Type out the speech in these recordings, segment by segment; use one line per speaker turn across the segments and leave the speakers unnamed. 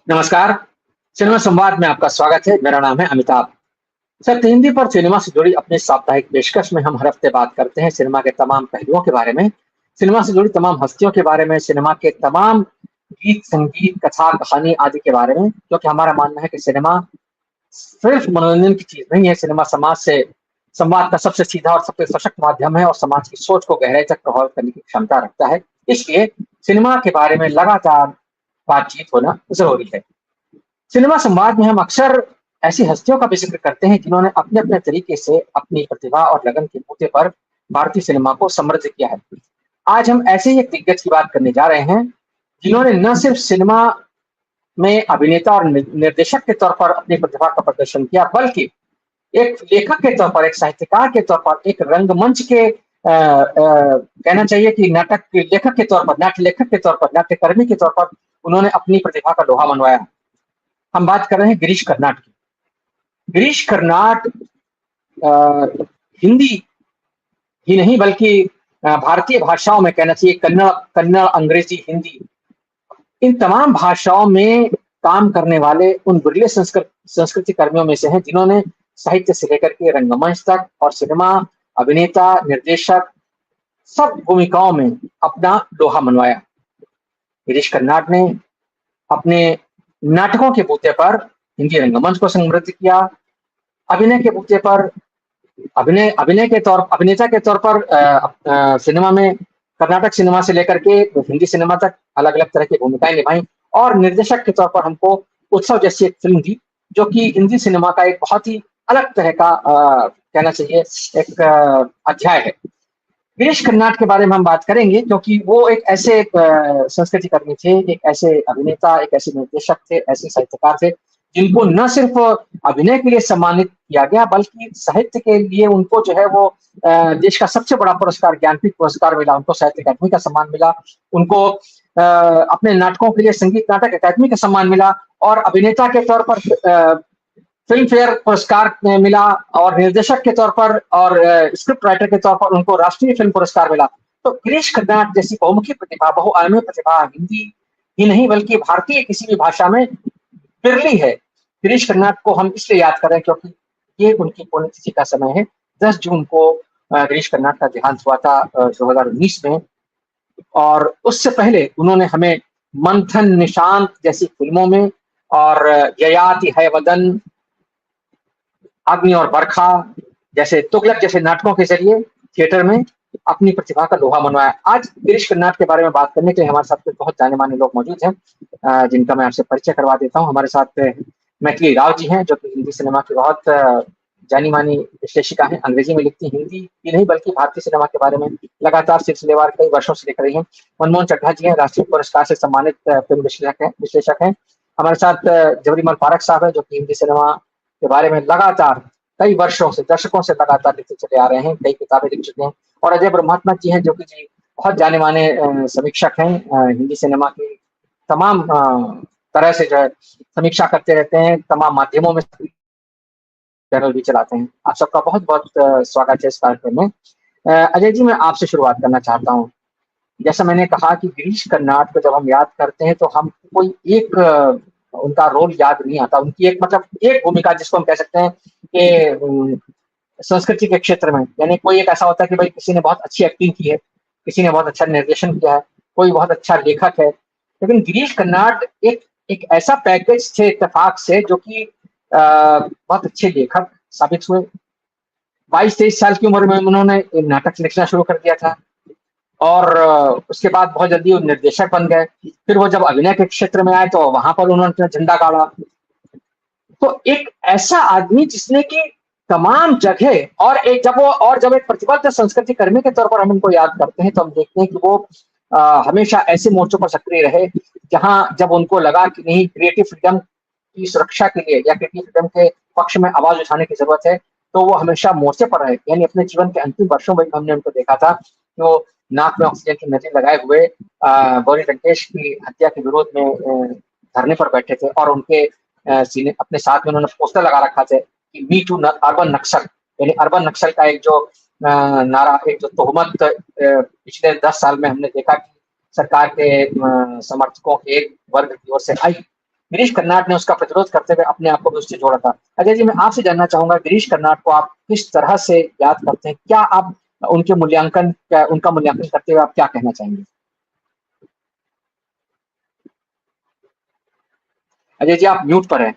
नमस्कार। सिनेमा संवाद में आपका स्वागत है। मेरा नाम है अमिताभ। सत्य हिंदी पर सिनेमा से जुड़ी अपनी साप्ताहिक पेशकश में हम हर हफ्ते बात करते हैं सिनेमा के तमाम पहलुओं के बारे में, सिनेमा से जुड़ी तमाम हस्तियों के बारे में, सिनेमा के तमाम गीत, संगीत, कथा, कहानी आदि के बारे में, क्योंकि हमारा मानना है कि सिनेमा सिर्फ मनोरंजन की चीज़ नहीं है, सिनेमा समाज से संवाद का सबसे सीधा और सबसे सशक्त माध्यम है और समाज की सोच को गहराई तक प्रभावित करने की क्षमता रखता है। इसलिए सिनेमा के बारे में लगातार बातचीत होना ज़रूरी है। सिनेमा संवाद में हम अक्सर ऐसी हस्तियों का भी ज़िक्र करते हैं जिन्होंने अपने-अपने तरीके से अपनी प्रतिभा और लगन के बूते पर भारतीय सिनेमा को समृद्ध किया है। आज हम ऐसे ही एक दिग्गज की बात करने जा रहे हैं, जिन्होंने न सिर्फ सिनेमा में अभिनेता और निर्देशक के तौर पर अपनी प्रतिभा का प्रदर्शन किया, बल्कि एक लेखक के तौर पर, एक साहित्यकार के तौर पर, एक रंगमंच के कहना चाहिए कि नाटक के लेखक के तौर पर, नाट्य लेखक के तौर पर, नाट्यकर्मी के तौर पर उन्होंने अपनी प्रतिभा का लोहा मनवाया। हम बात कर रहे हैं गिरीश कर्नाड की। गिरीश कर्नाड अ, हिंदी ही नहीं बल्कि भारतीय भाषाओं में कहना चाहिए कन्नड़ कन्नड़, अंग्रेजी, हिंदी इन तमाम भाषाओं में काम करने वाले उन बिरले संस्कृति कर्मियों में से हैं जिन्होंने साहित्य से लेकर के रंगमंच तक और सिनेमा, अभिनेता, निर्देशक सब भूमिकाओं में अपना लोहा मनवाया। गिरीश कर्नाड ने अपने नाटकों के बूते पर हिंदी रंगमंच को समृद्ध किया, अभिनय के बूते पर अभिनेता के तौर पर सिनेमा में कर्नाटक सिनेमा से लेकर के हिंदी सिनेमा तक अलग-अलग तरह की भूमिकाएँ निभाई और निर्देशक के तौर पर हमको उत्सव जैसी एक फ़िल्म दी, जो कि हिंदी सिनेमा का एक बहुत ही अलग तरह का कहना चाहिए एक अध्याय है। गिरीश कर्नाड के बारे में हम बात करेंगे क्योंकि वो एक ऐसे संस्कृति कर्मी थे, एक ऐसे अभिनेता, एक ऐसे निर्देशक थे, ऐसे साहित्यकार थे, जिनको न सिर्फ अभिनय के लिए सम्मानित किया गया बल्कि साहित्य के लिए उनको जो है वो देश का सबसे बड़ा पुरस्कार ज्ञानपीठ पुरस्कार मिला, उनको साहित्य अकादमी का सम्मान मिला, उनको अपने नाटकों के लिए संगीत नाटक अकादमी का सम्मान मिला और अभिनेता के तौर पर फ़िल्म फेयर पुरस्कार मिला और निर्देशक के तौर पर और स्क्रिप्ट राइटर के तौर पर उनको राष्ट्रीय फ़िल्म पुरस्कार मिला। तो गिरीश कर्नाड जैसी बहुमुखी प्रतिभा, बहुआयामी प्रतिभा हिंदी ही नहीं बल्कि भारतीय किसी भी भाषा में बिरली है। गिरीश कर्नाड को हम इसलिए याद कर रहे हैं क्योंकि ये उनकी पुण्यतिथि का समय है। 10 जून को गिरीश कर्नाड का देहांत हुआ था 2019 में और उससे पहले उन्होंने हमें मंथन, निशांत जैसी फ़िल्मों में और ययाति है वदन, अग्नि और बरखा जैसे तुगलक जैसे नाटकों के ज़रिए थिएटर में अपनी प्रतिभा का लोहा मनवाया। आज गिरीश कर्नाड के बारे में बात करने के लिए हमारे साथ कुछ बहुत जाने-माने लोग मौजूद हैं जिनका मैं आपसे परिचय करवा देता हूँ। हमारे साथ मैथिली राव जी हैं, जो कि हिंदी सिनेमा की बहुत जानी-मानी विश्लेषिका हैं, अंग्रेजी में लिखती हैं, हिंदी ही नहीं बल्कि भारतीय सिनेमा के बारे में लगातार सिलसिलेवार कई वर्षों से लिख रही हैं। मनमोहन चड्ढा जी हैं, राष्ट्रीय पुरस्कार से सम्मानित फ़िल्म विश्लेषक हैं। हमारे साथ जबरीमल पारख साहब हैं, जो कि हिंदी सिनेमा के बारे में लगातार कई वर्षों से, दशकों से लगातार लिखते चले आ रहे हैं, कई किताबें लिख चुके हैं और अजय ब्रह्मात्मा जी हैं, जो कि जी बहुत जाने-माने समीक्षक हैं हिंदी सिनेमा की तमाम तरह से जो है समीक्षा करते रहते हैं, तमाम माध्यमों में चैनल भी चलाते हैं। आप सबका बहुत-बहुत स्वागत है इस कार्यक्रम में। अजय जी मैं आपसे शुरुआत करना चाहता हूँ। जैसा मैंने कहा कि गिरीश कर्नाड को जब हम याद करते हैं तो हम कोई एक उनका रोल याद नहीं आता। उनकी एक मतलब एक भूमिका जिसको हम कह सकते हैं कि संस्कृति के क्षेत्र में यानी कोई एक ऐसा होता है कि भाई किसी ने बहुत अच्छी एक्टिंग की है, किसी ने बहुत अच्छा निर्देशन किया है, कोई बहुत अच्छा लेखक है। लेकिन गिरीश कर्नाड एक एक ऐसा पैकेज थे इत्तेफ़ाक से जो कि बहुत अच्छे लेखक साबित हुए। 22-23 साल की उम्र में उन्होंने नाटक लिखना शुरू कर दिया था। और उसके बाद बहुत जल्दी वो निर्देशक बन गए। फिर वो जब अभिनय के क्षेत्र में आए तो वहाँ पर उन्होंने अपना झंडा गाड़ा। तो एक ऐसा आदमी जिसने कि तमाम जगह और जब एक प्रतिबद्ध संस्कृति कर्मी के तौर पर हम उनको याद करते हैं तो हम देखते हैं कि वो हमेशा ऐसे मोर्चों पर सक्रिय रहे, जहाँ जब उनको लगा कि नहीं क्रिएटिव फ्रीडम की सुरक्षा के लिए या क्रिएटिव फ्रीडम के पक्ष में आवाज़ उठाने की ज़रूरत है, तो वो हमेशा मोर्चे पर रहे। यानी अपने जीवन के अंतिम वर्षों में हमने उनको देखा था कि वो नाक में ऑक्सीजन की नली लगाए हुए गौरी लंकेश की हत्या के विरोध में धरने पर बैठे थे और उनके सीने अपने साथ में उन्होंने पोस्टर लगा रखा था कि मी टू अर्बन नक्सल यानी अर्बन नक्सल का एक जो नारा एक जो तोहमत पिछले 10 साल में हमने देखा कि सरकार के समर्थकों के एक वर्ग की ओर से आई गिरीश कर्नाड ने उसका प्रतिरोध करते हुए अपने आप को भी उससे जोड़ा था। अजय जी, मैं आपसे जानना चाहूंगा, गिरीश कर्नाड को आप किस तरह से याद करते हैं? क्या आप उनका मूल्यांकन करते हुए आप क्या कहना चाहेंगे? अजय जी, आप म्यूट पर हैं।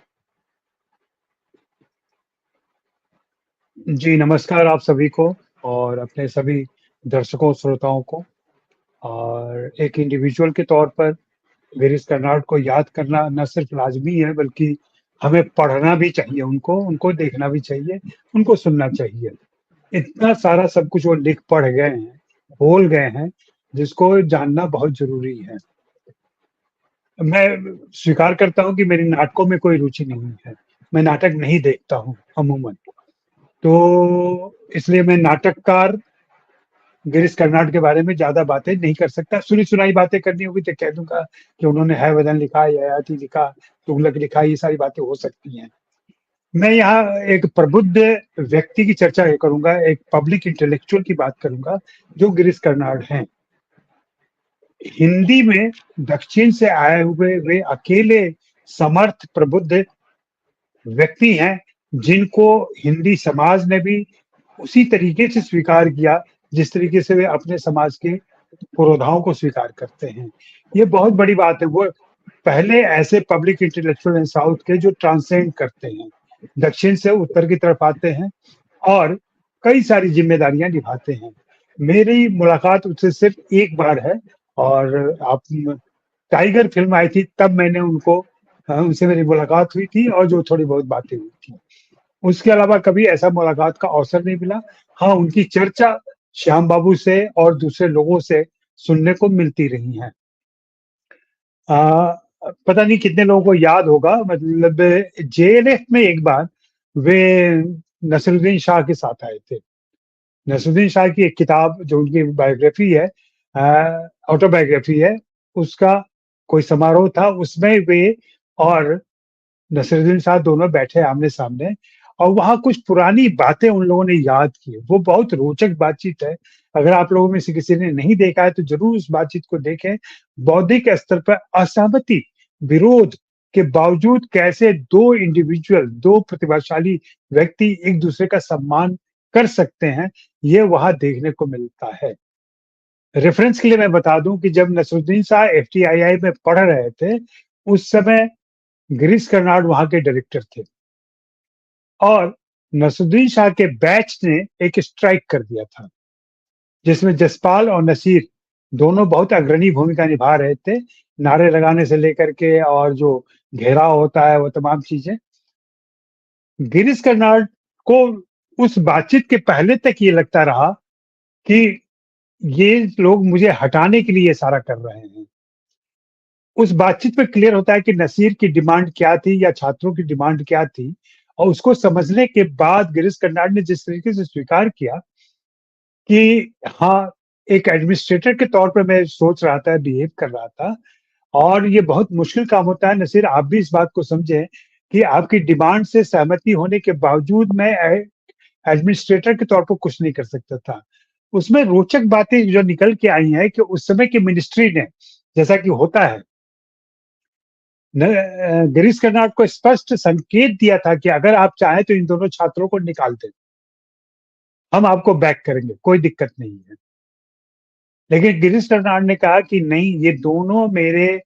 जी, नमस्कार आप सभी को और अपने सभी दर्शकों, श्रोताओं को। और एक इंडिविजुअल के तौर पर गिरीश कर्नाड को याद करना न सिर्फ लाज़मी है, बल्कि हमें पढ़ना भी चाहिए उनको देखना भी चाहिए, उनको सुनना चाहिए। इतना सारा सब कुछ वो लिख पढ़ गए हैं, बोल गए हैं, जिसको जानना बहुत ज़रूरी है। मैं स्वीकार करता हूँ कि मेरी नाटकों में कोई रुचि नहीं है। मैं नाटक नहीं देखता हूँ अमूमन। तो इसलिए मैं नाटककार गिरीश कर्नाड के बारे में ज़्यादा बातें नहीं कर सकता। सुनी-सुनाई बातें करनी होगी तो कह दूँगा कि उन्होंने है वतन लिखा, ययाति लिखा, तुगलक लिखा, ये सारी बातें हो सकती हैं। मैं यहाँ एक प्रबुद्ध व्यक्ति की चर्चा करूँगा, एक पब्लिक इंटेलेक्चुअल की बात करूँगा, जो गिरीश कर्नाड हैं। हिंदी में दक्षिण से आए हुए वे अकेले समर्थ प्रबुद्ध व्यक्ति हैं, जिनको हिंदी समाज ने भी उसी तरीके से स्वीकार किया, जिस तरीके से वे अपने समाज के पुरोधाओं को स्वीकार करते हैं। ये बहुत बड़ी बात है। वो पहले ऐसे पब्लिक इंटेलेक्चुअल हैं साउथ के जो ट्रांसेंड करते हैं, दक्षिण से उत्तर की तरफ आते हैं और कई सारी ज़िम्मेदारियाँ निभाते हैं। मेरी मुलाकात उनसे सिर्फ़ एक बार है और आप टाइगर फ़िल्म आई थी तब मैंने उनसे मेरी मुलाकात हुई थी और जो थोड़ी बहुत बातें हुई थी। उसके अलावा कभी ऐसा मुलाकात का अवसर नहीं मिला। हाँ, उनकी चर्चा श्याम बाबू से और दूसरे लोगों से सुनने को मिलती रही हैं। पता नहीं कितने लोगों को याद होगा, मतलब जेएलएफ में एक बार वे नसीरुद्दीन शाह के साथ आए थे। नसीरुद्दीन शाह की एक किताब जो उनकी बायोग्राफी है, ऑटोबायोग्राफी है, उसका कोई समारोह था, उसमें वे और नसीरुद्दीन शाह दोनों बैठे आमने-सामने और वहाँ कुछ पुरानी बातें उन लोगों ने याद की। वो बहुत रोचक बातचीत है। अगर आप लोगों में से किसी ने नहीं देखा है तो ज़रूर उस बातचीत को देखें। बौद्धिक स्तर पर असहमति, विरोध के बावजूद कैसे 2 इंडिविजुअल, 2 प्रतिभाशाली व्यक्ति एक-दूसरे का सम्मान कर सकते हैं, ये वहाँ देखने को मिलता है। रेफ़रेंस के लिए मैं बता दूँ कि जब नसीरुद्दीन शाह एफटीआईआई में पढ़ रहे थे, उस समय गिरीश कर्नाड वहाँ के डायरेक्टर थे और नसीरुद्दीन शाह के बैच ने एक स्ट्राइक कर दिया था, जिसमें जसपाल और नसीर दोनों बहुत अग्रणी भूमिका निभा रहे थे, नारे लगाने से लेकर के और जो घेराव होता है, वो तमाम चीज़ें। गिरीश कर्नाड को उस बातचीत के पहले तक ये लगता रहा कि ये लोग मुझे हटाने के लिए ये सारा कर रहे हैं। उस बातचीत में क्लियर होता है कि नसीर की डिमांड क्या थी या छात्रों की डिमांड क्या थी और उसको समझने के बाद गिरीश कर्नाड ने जिस तरीके से स्वीकार किया कि हाँ, एक एडमिनिस्ट्रेटर के तौर पे मैं सोच रहा था, बिहेव कर रहा था और ये बहुत मुश्किल काम होता है। नसीर, आप भी इस बात को समझें कि आपकी डिमांड से सहमति होने के बावजूद मैं एडमिनिस्ट्रेटर के तौर पर कुछ नहीं कर सकता था। उसमें रोचक बातें जो निकल के आई हैं कि उस समय की मिनिस्ट्री ने, जैसा कि होता है, गिरीश कर्नाड को स्पष्ट संकेत दिया था कि अगर आप चाहें तो इन दोनों छात्रों को निकाल दें। हम आपको बैक करेंगे, कोई दिक्कत नहीं है। लेकिन गिरीश कर्नाड ने कहा कि नहीं, ये दोनों मेरे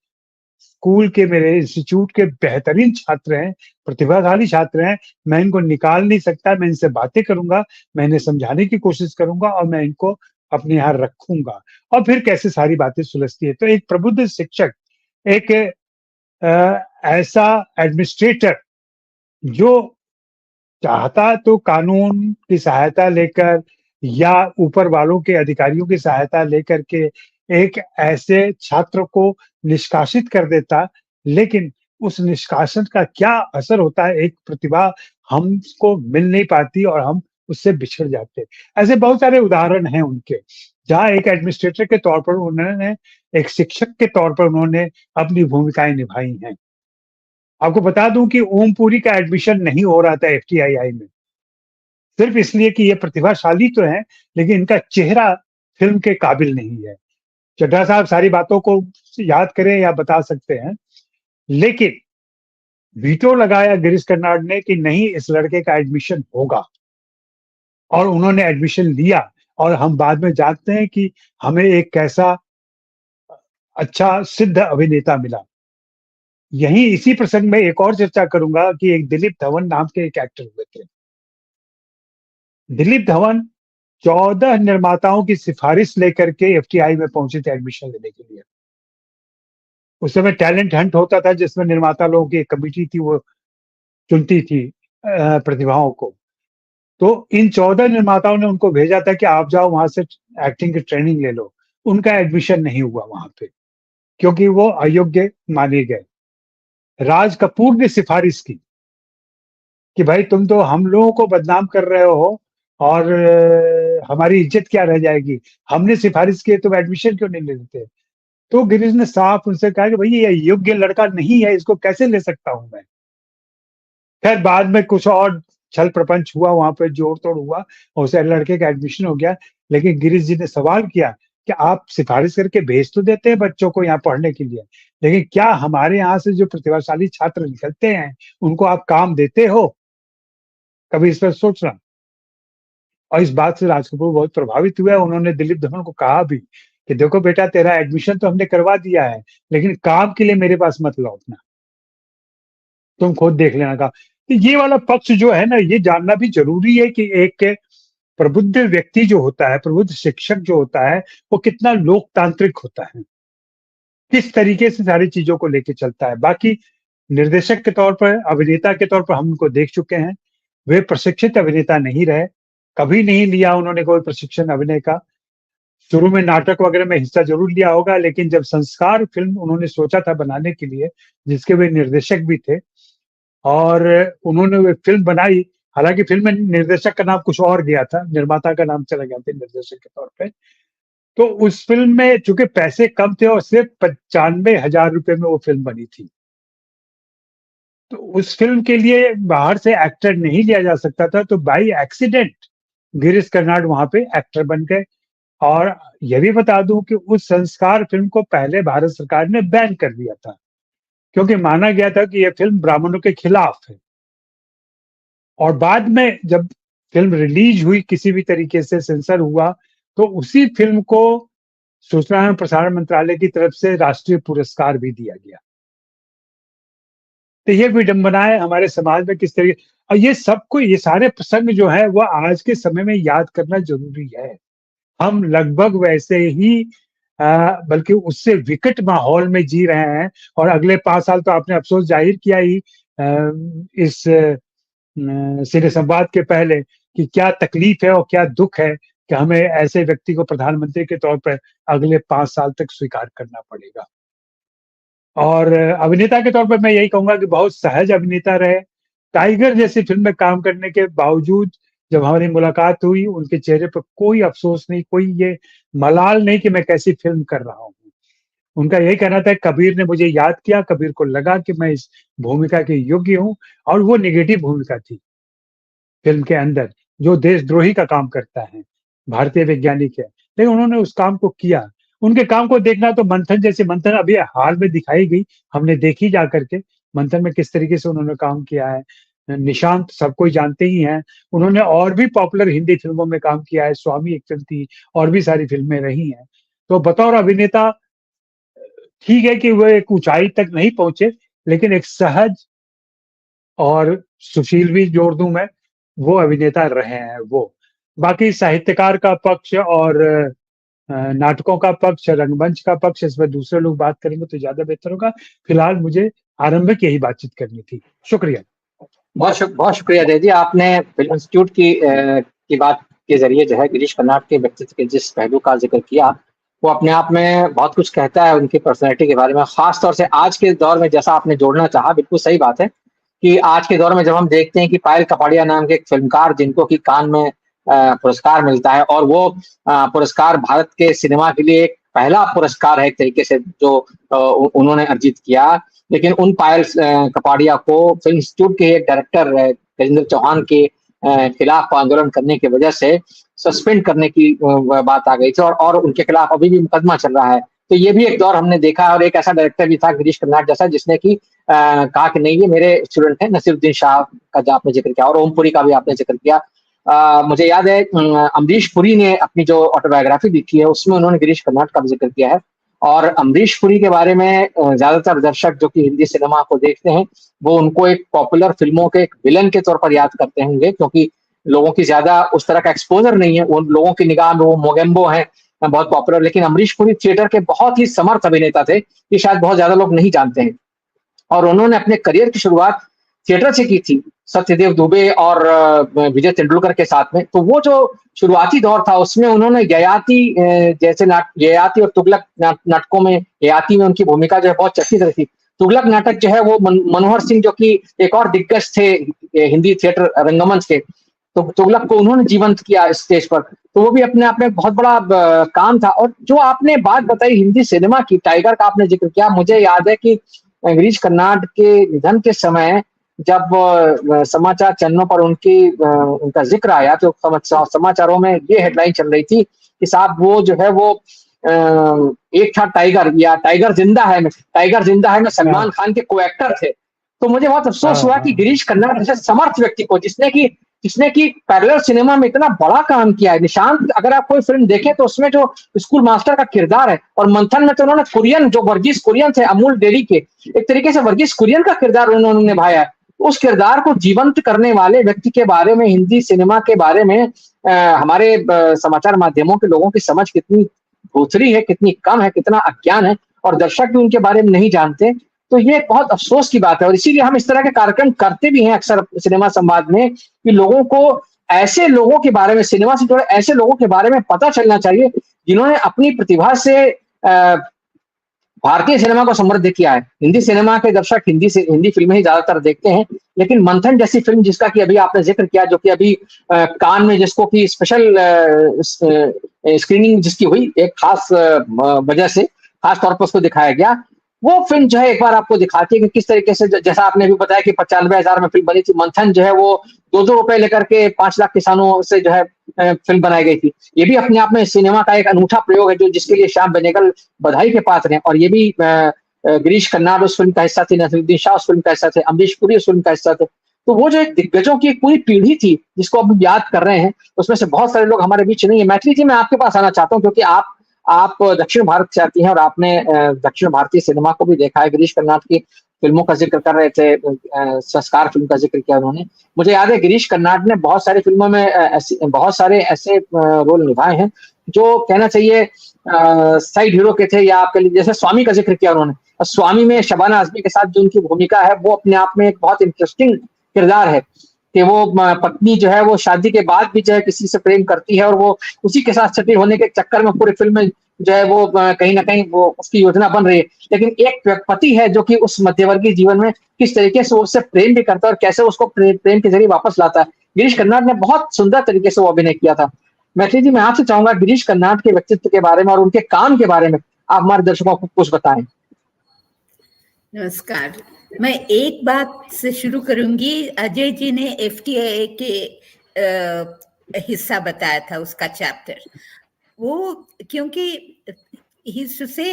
स्कूल के, मेरे इंस्टीट्यूट के बेहतरीन छात्र हैं, प्रतिभाशाली छात्र हैं, मैं इनको निकाल नहीं सकता, मैं इनसे बातें करूँगा, मैं इन्हें समझाने की कोशिश करूँगा और मैं इनको अपने यहाँ रखूँगा। और फिर कैसे सारी बातें सुलझती है। तो एक प्रबुद्ध शिक्षक, एक ऐसा एडमिनिस्ट्रेटर जो चाहता तो कानून की सहायता लेकर या ऊपर वालों के अधिकारियों की सहायता लेकर के एक ऐसे छात्र को निष्कासित कर देता, लेकिन उस निष्कासन का क्या असर होता है, एक प्रतिभा हमको मिल नहीं पाती और हम उससे बिछड़ जाते। ऐसे बहुत सारे उदाहरण हैं उनके, जहाँ एक एडमिनिस्ट्रेटर के तौर पर उन्होंने, एक शिक्षक के तौर पर उन्होंने अपनी भूमिकाएँ निभाई हैं। आपको बता दूँ कि ओमपुरी का एडमिशन नहीं हो रहा था एफटीआईआई में, सिर्फ इसलिए कि ये प्रतिभाशाली तो हैं, लेकिन इनका चेहरा फ़िल्म के काबिल नहीं है। चड्ढा साहब सारी बातों को याद करें या बता सकते हैं, लेकिन वीटो लगाया गिरीश कर्नाड ने कि नहीं, इस लड़के का एडमिशन होगा, और उन्होंने एडमिशन लिया। और हम बाद में जानते हैं कि हमें एक कैसा अच्छा सिद्ध अभिनेता मिला। यही इसी प्रसंग में एक और चर्चा करूंगा कि एक दिलीप धवन नाम के एक एक्टर हुए थे। दिलीप धवन 14 निर्माताओं की सिफारिश लेकर के एफटीआई में पहुंचे थे एडमिशन लेने के लिए। उस समय टैलेंट हंट होता था, जिसमें निर्माता लोगों की एक कमेटी थी, वो चुनती थी प्रतिभाओं को। तो इन 14 निर्माताओं ने उनको भेजा था कि आप जाओ वहां से एक्टिंग की ट्रेनिंग ले लो। उनका एडमिशन नहीं हुआ वहां पे, क्योंकि वो अयोग्य माने गए। राज कपूर ने सिफारिश की कि भाई तुम तो हम लोगों को बदनाम कर रहे हो, और हमारी इज्जत क्या रह जाएगी, हमने सिफारिश की, तुम एडमिशन क्यों नहीं ले लेते। तो गिरीश ने साफ उनसे कहा कि भाई ये योग्य लड़का नहीं है, इसको कैसे ले सकता हूं मैं। खैर बाद में कुछ और छल प्रपंच हुआ, वहां पे जोड़ तोड़ हुआ और उसे लड़के का एडमिशन हो गया। लेकिन गिरीश जी ने सवाल किया कि आप सिफारिश करके भेज तो देते हैं बच्चों को यहाँ पढ़ने के लिए, लेकिन क्या हमारे यहाँ से जो प्रतिभाशाली छात्र निकलते हैं उनको आप काम देते हो? कभी इस पर सोचना। और इस बात से राज कपूर बहुत प्रभावित हुए। उन्होंने दिलीप धवन को कहा भी कि देखो बेटा, तेरा एडमिशन तो हमने करवा दिया है, लेकिन काम के लिए मेरे पास मत लौटना, तुम खुद देख लेना का। तो ये वाला पक्ष जो है ना, ये जानना भी जरूरी है कि एक प्रबुद्ध व्यक्ति जो होता है, प्रबुद्ध शिक्षक जो होता है, वो कितना लोकतांत्रिक होता है, किस तरीके से सारी चीजों को लेके चलता है। बाकी निर्देशक के तौर पर, अभिनेता के तौर पर हम उनको देख चुके हैं। वे प्रशिक्षित अभिनेता नहीं रहे, कभी नहीं लिया उन्होंने कोई प्रशिक्षण अभिनय का। शुरू में नाटक वगैरह में हिस्सा जरूर लिया होगा, लेकिन जब संस्कार फिल्म उन्होंने सोचा था बनाने के लिए, जिसके वे निर्देशक भी थे, और उन्होंने वे फिल्म बनाई। हालांकि फिल्म में निर्देशक का नाम कुछ और गया था, निर्माता का नाम चला गया था निर्देशक के तौर पे। तो उस फिल्म में चूंकि पैसे कम थे और सिर्फ 95,000 रुपए में वो फिल्म बनी थी, तो उस फिल्म के लिए बाहर से एक्टर नहीं लिया जा सकता था। तो बाई एक्सीडेंट गिरीश कर्नाड वहां पे एक्टर बन गए। और यह भी बता दूं कि उस संस्कार फिल्म को पहले भारत सरकार ने बैन कर दिया था, क्योंकि माना गया था कि यह फिल्म ब्राह्मणों के खिलाफ है। और बाद में जब फिल्म रिलीज हुई, किसी भी तरीके से सेंसर हुआ, तो उसी फिल्म को सूचना एवं प्रसारण मंत्रालय की तरफ से राष्ट्रीय पुरस्कार भी दिया गया। तो ये विडंबनाएं हमारे समाज में किस तरीके, और ये सबको, ये सारे प्रसंग जो है वो आज के समय में याद करना जरूरी है। हम लगभग वैसे ही बल्कि उससे विकट माहौल में जी रहे हैं। और अगले 5 साल तो आपने अफसोस जाहिर किया ही इस सिरे संवाद के पहले, कि क्या तकलीफ है और क्या दुख है कि हमें ऐसे व्यक्ति को प्रधानमंत्री के तौर पर अगले 5 साल तक स्वीकार करना पड़ेगा। और अभिनेता के तौर पर मैं यही कहूंगा कि बहुत सहज अभिनेता रहे। टाइगर जैसी फिल्म में काम करने के बावजूद जब हमारी मुलाकात हुई, उनके चेहरे पर कोई अफसोस नहीं, कोई ये मलाल नहीं कि मैं कैसी फिल्म कर रहा हूँ। उनका यही कहना था, कबीर ने मुझे याद किया, कबीर को लगा कि मैं इस भूमिका के योग्य हूँ। और वो निगेटिव भूमिका थी फिल्म के अंदर, जो देशद्रोही का काम करता है, भारतीय वैज्ञानिक है, लेकिन उन्होंने उस काम को किया। उनके काम को देखना तो मंथन जैसे, मंथन अभी हाल में दिखाई गई, हमने देखी जा करके, मंथन में किस तरीके से उन्होंने काम किया है। निशांत सब कोई जानते ही हैं, उन्होंने और भी पॉपुलर हिंदी फिल्मों में काम किया है, स्वामी एक फिल्म थी, और भी सारी फिल्में रही हैं। तो बतौर अभिनेता ठीक है कि वह एक ऊंचाई तक नहीं पहुंचे, लेकिन एक सहज और सुशील भी जोड़ दूं मैं, वो अभिनेता रहे हैं वो। बाकी साहित्यकार का पक्ष और नाटकों का पक्ष, रंगमंच का पक्ष, इसमें दूसरे लोग बात करेंगे तो ज्यादा बेहतर होगा। फिलहाल मुझे आरंभिक यही बातचीत करनी थी। शुक्रिया।
बहुत शुक्रिया दीदी, आपने फिल्म इंस्टीट्यूट की बात के जरिए जो है गिरीश कर्नाड के व्यक्तित्व के जिस पहलू का जिक्र किया, वो अपने आप में बहुत कुछ कहता है उनकी पर्सनैलिटी के बारे में। खास तौर से आज के दौर में, जैसा आपने जोड़ना चाहा, बिल्कुल सही बात है कि आज के दौर में जब हम देखते हैं कि पायल कपाड़िया नाम के एक फिल्मकार, जिनको कि कान में पुरस्कार मिलता है, और वो पुरस्कार भारत के सिनेमा के लिए एक पहला पुरस्कार है एक तरीके से जो उन्होंने अर्जित किया। लेकिन उन पायल कपाड़िया को फिल्म इंस्टीट्यूट के एक डायरेक्टर गजेंद्र चौहान के खिलाफ आंदोलन करने की वजह से सस्पेंड करने की बात आ गई थी, और उनके खिलाफ अभी भी मुकदमा चल रहा है तो ये भी एक दौर हमने देखा, और एक ऐसा डायरेक्टर भी था गिरीश कर्नाड जैसा, जिसने कि कहा कि नहीं ये मेरे स्टूडेंट हैं, नसीरुद्दीन शाह का जो आपने जिक्र किया और ओमपुरी का भी आपने जिक्र किया। मुझे याद है अमरीश पुरी ने अपनी जो ऑटोबायोग्राफी लिखी है उसमें उन्होंने गिरीश कर्नाड का भी जिक्र किया है। और अमरीश पुरी के बारे में ज्यादातर दर्शक जो कि हिंदी सिनेमा को देखते हैं वो उनको एक पॉपुलर फिल्मों के एक विलन के तौर पर याद करते होंगे, क्योंकि लोगों की ज्यादा उस तरह का एक्सपोजर नहीं है, उन लोगों की निगाह में वो मोगेम्बो हैं बहुत पॉपुलर। लेकिन अमरीश पुरी थिएटर के बहुत ही समर्थ अभिनेता थे, ये शायद बहुत ज्यादा लोग नहीं जानते हैं। और उन्होंने अपने करियर की शुरुआत थिएटर से की थी, सत्यदेव दुबे और विजय तेंदुलकर के साथ में। तो वो जो शुरुआती दौर था उसमें उन्होंने ययाति जैसे ययाति और तुगलक नाटकों में, ययाति में उनकी भूमिका जो है बहुत चर्चित रही थी। तुगलक नाटक जो है वो मनोहर सिंह जो कि एक और दिग्गज थे हिंदी थिएटर रंगमंच के, तो तुगलक को उन्होंने जीवंत किया स्टेज पर। तो वो भी अपने आप में बहुत बड़ा काम था। और जो आपने बात बताई हिंदी सिनेमा की, टाइगर का आपने जिक्र किया, मुझे याद है कि गिरीश कर्नाड के निधन के समय जब समाचार चैनलों पर उनका जिक्र आया तो समाचारों में ये हेडलाइन चल रही थी कि साहब वो जो है वो एक था टाइगर, या टाइगर जिंदा है में, टाइगर जिंदा है में सलमान खान के को एक्टर थे। तो मुझे बहुत अफसोस हुआ कि गिरीश कर्नाड जैसे समर्थ व्यक्ति को, जिसने की पैरेलल सिनेमा में इतना बड़ा काम किया है। निशांत अगर आप कोई फिल्म देखें तो उसमें जो स्कूल मास्टर का किरदार है, और मंथन में तो उन्होंने कुरियन, जो वर्गीस कुरियन थे अमूल डेयरी के, एक तरीके से वर्गीस कुरियन का किरदार उन्होंने निभाया है। उस किरदार को जीवंत करने वाले व्यक्ति के बारे में, हिंदी सिनेमा के बारे में हमारे समाचार माध्यमों के लोगों की समझ कितनी भूतरी है, कितनी कम है, कितना अज्ञान है, और दर्शक भी उनके बारे में नहीं जानते। तो ये बहुत अफसोस की बात है, और इसीलिए हम इस तरह के कार्यक्रम करते भी हैं अक्सर सिनेमा संवाद में, कि लोगों को ऐसे लोगों के बारे में, सिनेमा से जुड़े ऐसे लोगों के बारे में पता चलना चाहिए जिन्होंने अपनी प्रतिभा से भारतीय सिनेमा को समृद्ध किया है। हिंदी सिनेमा के दर्शक हिंदी फिल्में ही ज्यादातर देखते हैं, लेकिन मंथन जैसी फिल्म जिसका कि अभी आपने जिक्र किया, जो कि अभी कान में जिसको कि स्पेशल स्क्रीनिंग जिसकी हुई एक खास वजह से, खास तौर पर उसको दिखाया गया, वो फिल्म जो है एक बार आपको दिखाती है कि किस तरीके से, जैसा आपने भी बताया कि 95,000 में फिल्म बनी थी। मंथन जो है वो 2-2 रुपए लेकर के 5 लाख किसानों से जो है फिल्म बनाई गई थी। ये भी अपने आप में सिनेमा का एक अनूठा प्रयोग है, जो जिसके लिए श्याम बेनेगल बधाई के पात्र हैं। और ये भी गिरीश कर्नाड उस फिल्म का हिस्सा थे, नसीरुद्दीन शाह उस फिल्म का हिस्सा थे, अमरीश पुरी उस फिल्म का हिस्सा थे। तो वो जो एक दिग्गजों की एक पूरी पीढ़ी थी जिसको अब याद कर रहे हैं, उसमें से बहुत सारे लोग हमारे बीच नहीं है। मैथिली जी, मैं आपके पास आना चाहता हूँ, क्योंकि आप दक्षिण भारत से आती हैं और आपने दक्षिण भारतीय सिनेमा को भी देखा है। गिरीश कर्नाड की फिल्मों का जिक्र कर रहे थे, संस्कार फिल्म का जिक्र किया उन्होंने। मुझे याद है गिरीश कर्नाड ने बहुत सारी फिल्मों में बहुत सारे ऐसे रोल निभाए हैं जो कहना चाहिए साइड हीरो के थे, या आपके लिए जैसे स्वामी का जिक्र किया उन्होंने। और स्वामी में शबाना आजमी के साथ जो उनकी भूमिका है वो अपने आप में एक बहुत इंटरेस्टिंग किरदार है, कि वो पत्नी जो है वो शादी के बाद भी जो है किसी से प्रेम करती है, और वो उसी के साथ छठी होने के चक्कर में पूरी फिल्म में जो है वो कहीं ना कहीं वो उसकी योजना बन रही है। लेकिन एक पति है जो कि उस मध्यवर्गीय जीवन में किस तरीके से उससे प्रेम भी करता है और कैसे उसको प्रेम के जरिए वापस लाता है। गिरीश कर्नाड ने बहुत सुंदर तरीके से वो अभिनय किया था। मैथिली जी, मैं आपसे चाहूंगा गिरीश कर्नाड के व्यक्तित्व के बारे में और उनके काम के बारे में आप हमारे दर्शकों को कुछ बताएं।
नमस्कार। मैं एक बात से शुरू करूंगी। अजय जी ने FTIA के हिस्सा बताया था, उसका चैप्टर, वो क्योंकि ही से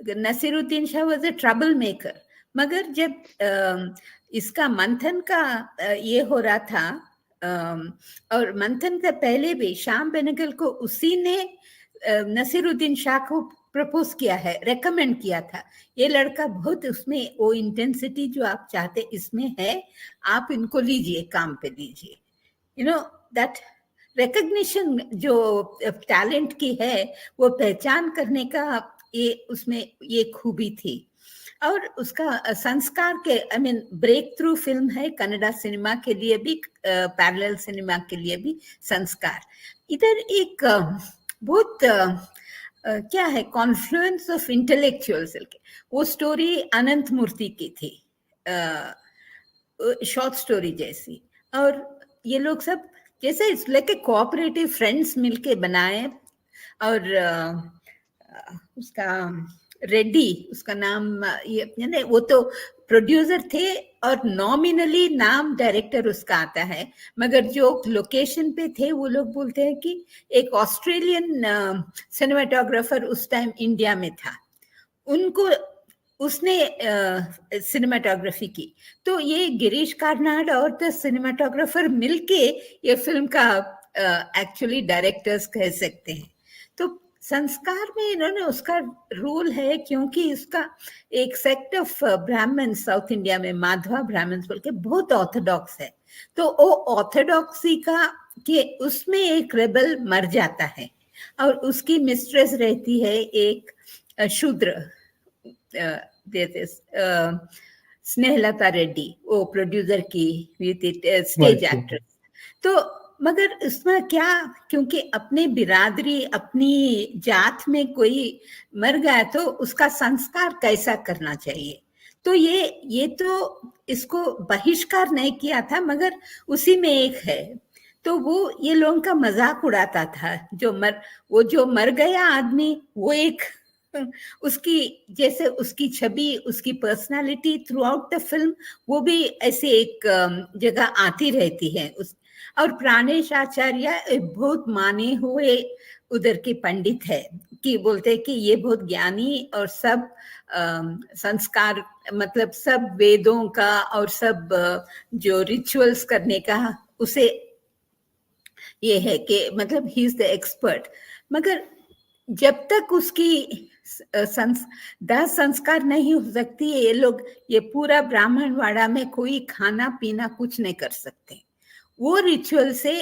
Naseeruddin Shah was a troublemaker, मगर जब इसका मंथन का ये हो रहा था, और मंथन का पहले भी श्याम बेनेगल को उसी ने नसीरुद्दीन शाह को प्रपोज किया है, रेकमेंड किया था, ये लड़का बहुत उसमें वो इंटेंसिटी जो आप चाहते इसमें है, आप इनको लीजिए, काम पे लीजिए। यू नो दैट रिकग्निशन जो टैलेंट की है वो पहचान करने का ये उसमें ये खूबी थी। और उसका संस्कार के ब्रेक थ्रू फिल्म है कन्नड़ा सिनेमा के लिए भी, पैरेलल सिनेमा के लिए भी संस्कार। इधर एक बहुत क्या है, कॉन्फ्लुएंस ऑफ इंटेलेक्चुअल्स के, वो स्टोरी अनंत मूर्ति की थी, शॉर्ट स्टोरी जैसी, और ये लोग सब जैसे it's like a cooperative friends मिलके बनाए। और उसका रेड्डी उसका नाम, ये वो तो प्रोड्यूसर थे और नॉमिनली नाम डायरेक्टर उसका आता है, मगर जो लोकेशन पे थे वो लोग बोलते हैं कि एक ऑस्ट्रेलियन सिनेमाटोग्राफर उस टाइम इंडिया में था, उनको उसने सिनेमाटोग्राफी की। तो ये गिरीश कार्नाड और द सिनेमाटोग्राफर मिलके ये फिल्म का एक्चुअली डायरेक्टर्स कह सकते हैं। तो संस्कार में इन्होंने उसका रोल है, क्योंकि इसका एक सेक्ट ऑफ ब्राह्मण साउथ इंडिया में, माधवा ब्राह्मण बोल के, बहुत ऑर्थोडॉक्स है। तो वो ऑर्थोडॉक्सी का कि उसमें एक रेबल मर जाता है और उसकी मिस्ट्रेस रहती है एक शूद्र, स्नेहलता रेड्डी, वो प्रोड्यूसर की स्टेज एक्ट्रेस। तो मगर इसमें क्या, क्योंकि अपने बिरादरी अपनी जात में कोई मर गया तो उसका संस्कार कैसा करना चाहिए, तो ये तो इसको बहिष्कार नहीं किया था, मगर उसी में एक है। तो वो ये लोगों का मजाक उड़ाता था, वो जो मर गया आदमी, वो एक उसकी जैसे उसकी छवि, उसकी personality through out the film वो भी ऐसे एक जगह आती रहती है। और प्राणेश आचार्य बहुत माने हुए उधर के पंडित है, कि बोलते हैं कि ये बहुत ज्ञानी और सब संस्कार, मतलब सब वेदों का और सब जो रिचुअल्स करने का उसे ये है कि मतलब ही इज द एक्सपर्ट। मगर जब तक उसकी दाह संस्कार नहीं हो सकती है, ये लोग ये पूरा ब्राह्मणवाड़ा में कोई खाना पीना कुछ नहीं कर सकते वो रिचुअल से।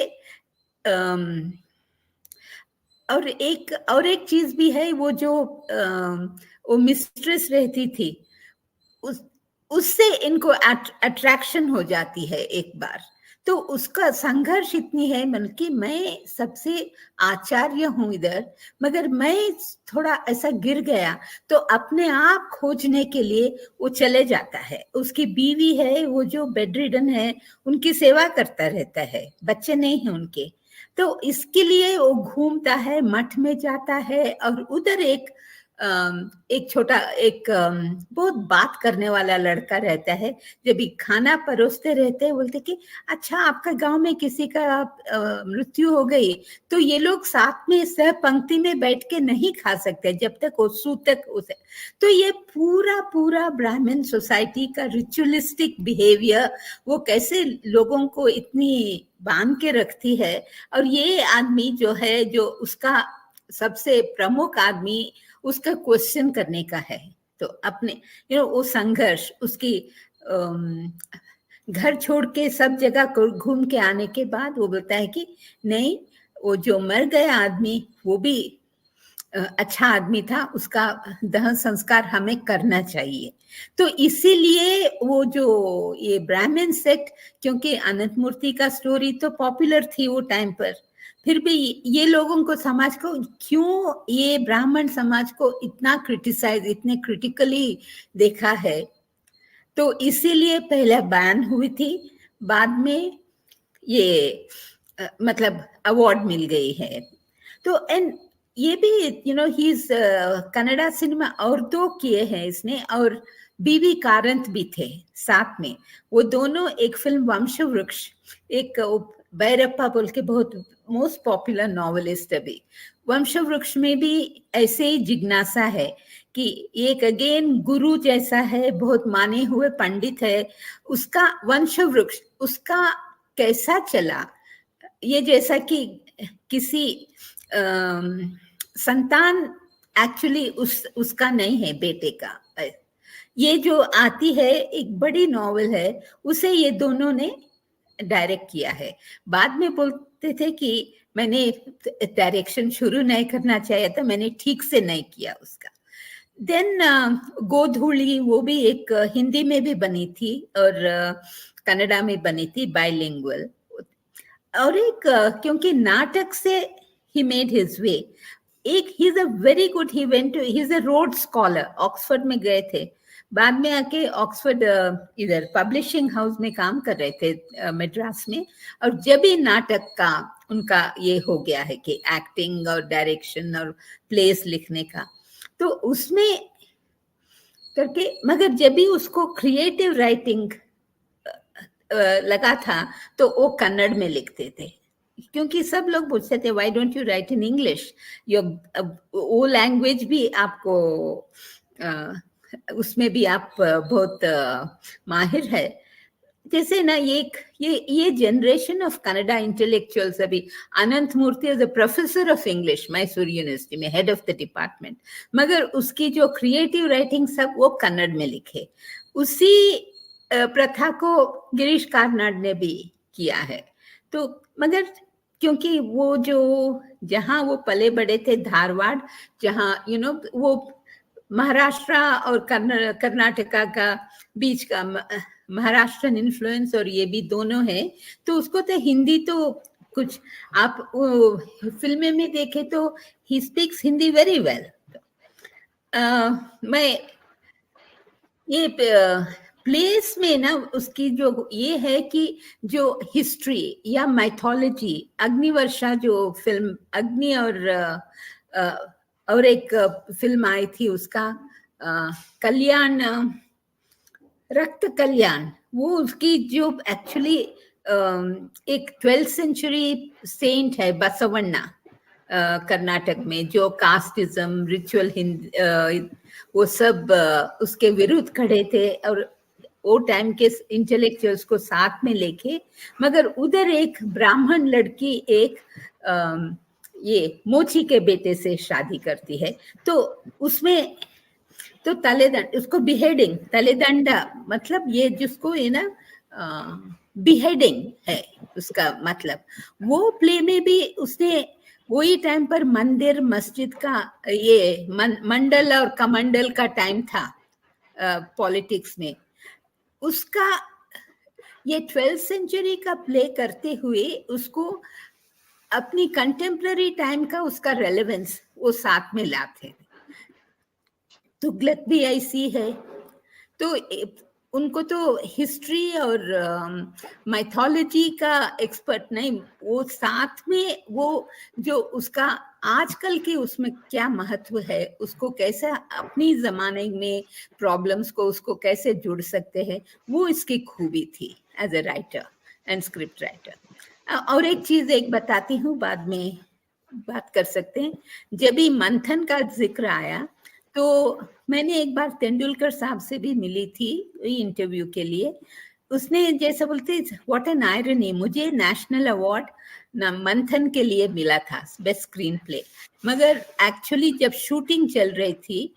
और एक चीज भी है, वो जो वो मिस्ट्रेस रहती थी, उससे इनको अट्रैक्शन हो जाती है एक बार। तो उसका संघर्ष इतनी है, बल्कि मैं सबसे आचार्य हूं इधर, मगर मैं थोड़ा ऐसा गिर गया तो अपने आप खोजने के लिए वो चले जाता है। उसकी बीवी है वो जो बेड रिडन है, उनकी सेवा करता रहता है, बच्चे नहीं हैं उनके। तो इसके लिए वो घूमता है, मठ में जाता है, और उधर एक छोटा बहुत बात करने वाला लड़का रहता है। जब भी खाना परोसते रहते हैं, बोलते कि अच्छा आपका गांव में किसी का मृत्यु हो गई तो ये लोग साथ में सह पंक्ति में बैठ के नहीं खा सकते जब तक वो सूतक उसे। तो ये पूरा ब्राह्मण सोसाइटी का रिचुअलिस्टिक बिहेवियर वो कैसे लोगों को इतनी बांध के रखती है। और ये आदमी जो है, जो उसका सबसे प्रमुख आदमी, उसका क्वेश्चन करने का है। तो अपने वो संघर्ष, उसकी घर छोड़ के सब जगह घूम के आने के बाद वो बोलता है कि नहीं, वो जो मर गया आदमी वो भी अच्छा आदमी था, उसका दहन संस्कार हमें करना चाहिए। तो इसीलिए वो जो ये ब्राह्मण सेक्ट, क्योंकि अनंत मूर्ति का स्टोरी तो पॉपुलर थी वो टाइम पर, फिर भी ये लोगों को, समाज को, क्यों ये ब्राह्मण समाज को इतना क्रिटिसाइज, इतने क्रिटिकली देखा है, तो इसीलिए पहले बैन हुई थी, बाद में ये मतलब अवार्ड मिल गई है। तो एंड ये भी ही इज कन्नड़ा सिनेमा और 2 किए हैं इसने, और बीवी कारंत भी थे साथ में। वो दोनों एक फिल्म वंशवृक्ष, एक भैरप्पा बोल के बहुत मोस्ट पॉपुलर नॉवेलिस्ट अभी, वंशवृक्ष में भी ऐसे ही जिज्ञासा है कि एक अगेन गुरु जैसा है, बहुत माने हुए पंडित है, उसका वंशवृक्ष उसका कैसा चला, ये जैसा कि किसी संतान एक्चुअली उसका नहीं है, बेटे का। ये जो आती है एक बड़ी नॉवेल है, उसे ये दोनों ने डायरेक्ट किया है। बाद में बोलते थे कि मैंने डायरेक्शन शुरू नहीं करना चाहिए था, मैंने ठीक से नहीं किया उसका। देन गोधूली, वो भी एक हिंदी में भी बनी थी और कन्नड़ा में बनी थी, बाइलिंगुअल। और एक क्योंकि नाटक से he made his way, he's a very good, he's a Rhodes scholar, Oxford में गए थे, बाद में आके ऑक्सफोर्ड इधर पब्लिशिंग हाउस में काम कर रहे थे मद्रास में। और जब भी नाटक का उनका ये हो गया है कि एक्टिंग और डायरेक्शन और प्लेस लिखने का, तो उसमें करके, मगर जब भी उसको क्रिएटिव राइटिंग लगा था तो वो कन्नड़ में लिखते थे, क्योंकि सब लोग पूछते थे why don't you right in English, वो लैंग्वेज भी आपको उसमें भी आप बहुत माहिर है। जैसे ना ये जनरेशन ऑफ कनाडा इंटेलेक्चुअल्स, अभी Anant Murthy as a professor of English Mysore university में, हेड ऑफ द डिपार्टमेंट, मगर उसकी जो क्रिएटिव राइटिंग सब वो कन्नड़ में लिखे। उसी प्रथा को गिरीश कार्नाड ने भी किया है। तो मगर क्योंकि वो जो जहाँ वो पले बड़े थे, धारवाड़, जहाँ वो महाराष्ट्र और कर्नाटका का बीच का महाराष्ट्रन इन्फ्लुएंस और ये भी दोनों है, तो उसको तो हिंदी तो कुछ आप फिल्में में देखे तो he speaks Hindi very well. मैं ये प्लेस में ना उसकी जो ये है कि जो हिस्ट्री या माइथोलॉजी, अग्निवर्षा जो फिल्म, अग्नि और एक फिल्म आई थी उसका कल्याण, रक्त कल्याण, वो उसकी जो एक्चुअली एक 12th सेंचुरी सेंट है बसवण्णा, कर्नाटक में, जो कास्टिज्म, रिचुअल वो सब उसके विरुद्ध खड़े थे और वो टाइम के इंटेलेक्चुअल्स को साथ में लेके, मगर उधर एक ब्राह्मण लड़की एक ये मोची के बेटे से शादी करती है, तो उसमें तो तलेदंड, उसको बिहेडिंग, तलेदंडा मतलब ये जिसको ये ना बिहेडिंग है उसका मतलब। वो प्ले में भी उसने वही टाइम पर मंदिर मस्जिद का ये मंडल और कमंडल का टाइम था पॉलिटिक्स में, उसका ये 12th सेंचुरी का प्ले करते हुए उसको अपनी कंटेम्पररी टाइम का उसका रेलेवेंस वो साथ में लाते। तुगलक भी ऐसी है, तो उनको तो हिस्ट्री और माइथोलॉजी का एक्सपर्ट नहीं, वो साथ में वो जो उसका आजकल के उसमें क्या महत्व है, उसको कैसे अपनी जमाने में प्रॉब्लम्स को उसको कैसे जुड़ सकते हैं, वो इसकी खूबी थी as a writer and script writer. और एक चीज एक बताती हूँ, बाद में बात कर सकते हैं। जब भी मंथन का जिक्र आया तो मैंने एक बार तेंदुलकर साहब से भी मिली थी इंटरव्यू के लिए। उसने जैसे बोलते व्हाट एन आयरनी, मुझे नेशनल अवार्ड मंथन के लिए मिला था बेस्ट स्क्रीन प्ले, मगर एक्चुअली जब शूटिंग चल रही थी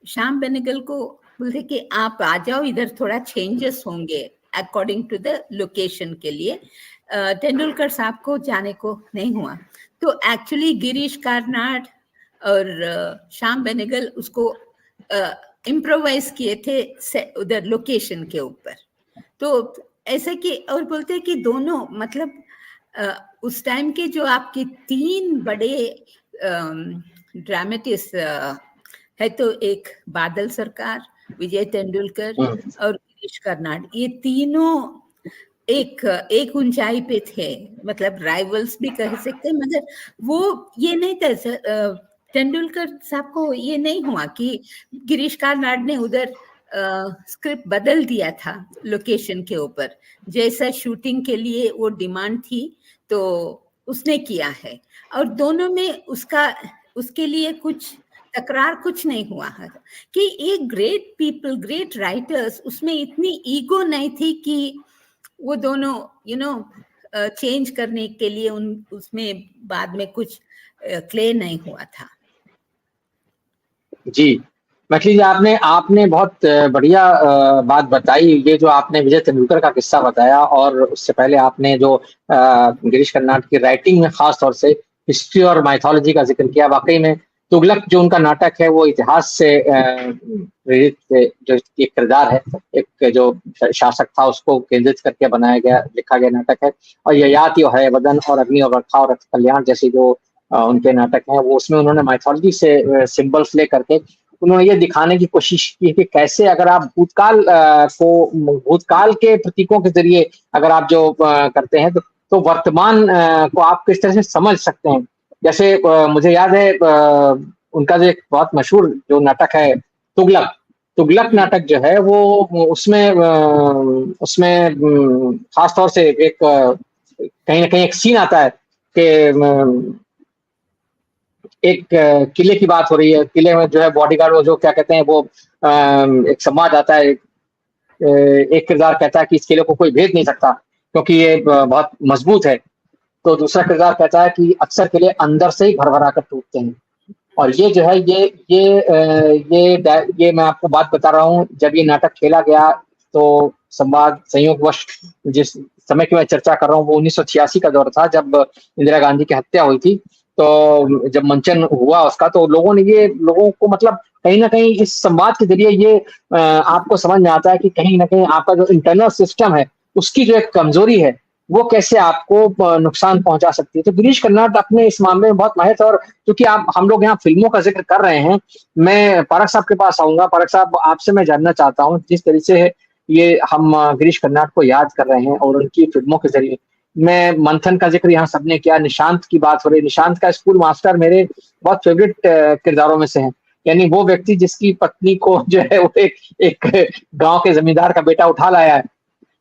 श्याम बेनेगल को बोलते कि आप आ जाओ इधर, थोड़ा चेंजेस होंगे अकॉर्डिंग टू द लोकेशन के लिए। तेंदुलकर साहब को जाने को नहीं हुआ, तो एक्चुअली गिरीश कार्नाड और श्याम बेनेगल उसको इम्प्रोवाइज किए थे उधर लोकेशन के ऊपर। तो ऐसे कि और बोलते कि दोनों मतलब उस टाइम के जो आपके 3 बड़े ड्रामेटिस्ट है, तो एक बादल सरकार, विजय तेंदुलकर और गिरीश कार्नाड, ये तीनों एक ऊंचाई पे थे, मतलब राइवल्स भी कह सकते, मगर वो ये नहीं था। तेंदुलकर साहब को ये नहीं हुआ कि गिरीश कार्नाड ने उधर स्क्रिप्ट बदल दिया था लोकेशन के ऊपर, जैसा शूटिंग के लिए वो डिमांड थी तो उसने किया है, और दोनों में उसके लिए कुछ तकरार कुछ नहीं हुआ है कि एक ग्रेट पीपल, ग्रेट राइटर्स, उसमें इतनी ईगो नहीं थी कि वो दोनों चेंज करने के लिए उसमें बाद में कुछ क्ले नहीं हुआ था।
जी मैथिली जी, आपने बहुत बढ़िया बात बताई। ये जो आपने विजय तेंदुलकर का किस्सा बताया, और उससे पहले आपने जो गिरीश कर्नाड की राइटिंग में खास तौर से हिस्ट्री और माइथोलॉजी का जिक्र किया, वाकई में तुगलक जो उनका नाटक है वो इतिहास से प्रेरित जो एक किरदार है, एक जो शासक था उसको केंद्रित करके बनाया गया, लिखा गया नाटक है। और ययाति और हयवदन और अग्नि और वर्षा और रक्त कल्याण जैसे जो उनके नाटक हैं, वो उसमें उन्होंने माइथोलॉजी से सिंबल्स ले करके उन्होंने ये दिखाने की कोशिश की कि कैसे अगर आप भूतकाल के प्रतीकों के जरिए अगर आप जो करते हैं तो वर्तमान को आप किस तरह से समझ सकते हैं। जैसे मुझे याद है उनका जो एक बहुत मशहूर जो नाटक है तुगलक तुगलक नाटक जो है वो उसमें खास तौर से एक कहीं ना कहीं एक सीन आता है कि एक किले की बात हो रही है। किले में जो है बॉडीगार्ड, वो जो क्या कहते हैं, वो एक संवाद आता है। एक किरदार कहता है कि इस किले को कोई भेद नहीं सकता क्योंकि ये बहुत मजबूत है। तो दूसरा किरदार कहता है कि अक्सर किले अंदर से ही भरभरा कर टूटते हैं। और ये जो है ये मैं आपको बात बता रहा हूँ, जब ये नाटक खेला गया तो संवाद संयोगवश जिस समय की मैं चर्चा कर रहा हूँ वो 1986 का दौर था, जब इंदिरा गांधी की हत्या हुई थी। तो जब मंचन हुआ उसका, तो लोगों को मतलब कहीं ना कहीं इस संवाद के जरिए ये आपको समझ में आता है कि कहीं ना कहीं आपका जो इंटरनल सिस्टम है उसकी जो एक कमजोरी है वो कैसे आपको नुकसान पहुंचा सकती है। तो गिरीश कर्नाड अपने इस मामले में बहुत माहिर थे। और क्योंकि हम लोग यहाँ फिल्मों का जिक्र कर रहे हैं, मैं पारक साहब के पास आऊंगा। पारक साहब, आपसे मैं जानना चाहता हूँ, जिस तरीके से ये हम गिरीश कर्नाड को याद कर रहे हैं और उनकी फिल्मों के जरिए, मैं मंथन का जिक्र यहाँ सबने किया, निशांत की बात हो रही। निशांत का स्कूल मास्टर मेरे बहुत फेवरेट किरदारों में से है। यानी वो व्यक्ति जिसकी पत्नी को जो है वो एक गांव के जमींदार का बेटा उठा लाया है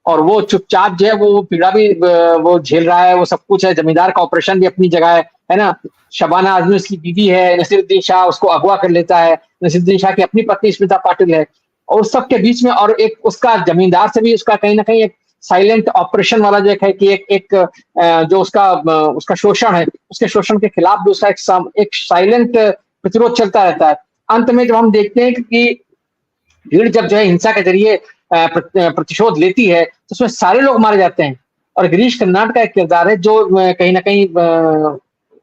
और वो चुपचाप जो है वो पीड़ा भी वो झेल रहा है, वो सब कुछ है। जमींदार का ऑपरेशन भी अपनी जगह है ना। शबाना आजमी उसकी बीवी है, नसीरुद्दीन शाह उसको अगवा कर लेता है, नसीरुद्दीन शाह की अपनी पत्नी स्मिता पाटिल है। और उस सब के बीच में और एक उसका जमींदार से भी उसका कहीं ना कहीं एक साइलेंट ऑपरेशन वाला जो है कि एक जो उसका शोषण है, उसके शोषण के खिलाफ भी उसका एक साइलेंट प्रतिरोध चलता रहता है। अंत में जब हम देखते हैं कि भीड़ जब जो है हिंसा के जरिए प्रतिशोध लेती है तो उसमें सारे लोग मारे जाते हैं। और गिरीश कर्नाड का एक किरदार है जो कहीं ना कहीं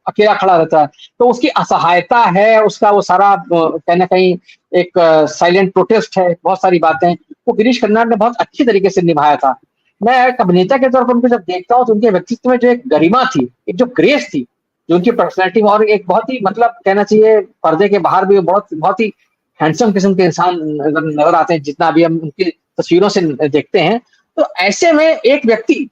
अकेला खड़ा रहता है। तो उसकी असहायता है, उसका वो सारा कहीं ना कहीं एक साइलेंट प्रोटेस्ट है, बहुत सारी बातें वो गिरीश कर्नाड ने बहुत अच्छी तरीके से निभाया था। मैं एक अभिनेता के तौर पर उनको जब देखता हूँ तो उनके व्यक्तित्व में जो एक गरिमा थी, एक जो ग्रेस थी, जो उनकी पर्सनैलिटी, और एक बहुत ही मतलब कहना चाहिए पर्दे के बाहर भी बहुत बहुत ही हैंडसम किस्म के इंसान नजर आते हैं, जितना भी हम उनकी तस्वीरों से देखते हैं। तो ऐसे में एक व्यक्ति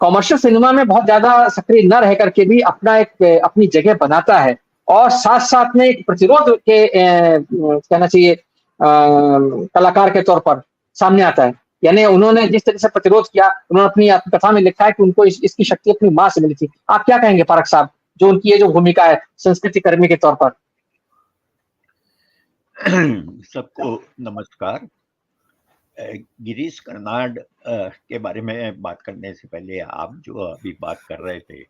कॉमर्शियल सिनेमा में बहुत ज्यादा सक्रिय न रह करके भी अपनी जगह बनाता है और साथ साथ में एक प्रतिरोध के कहना चाहिए कलाकार के तौर पर सामने आता है। यानी उन्होंने जिस तरह से प्रतिरोध किया, उन्होंने अपनी आत्मकथा में लिखा है कि उनको इसकी शक्ति अपनी माँ से मिली थी। आप क्या कहेंगे पारक साहब, जो उनकी ये जो भूमिका है संस्कृति कर्मी के तौर पर?
सबको नमस्कार। गिरीश कर्नाड के बारे में बात करने से पहले आप जो अभी बात कर रहे थे,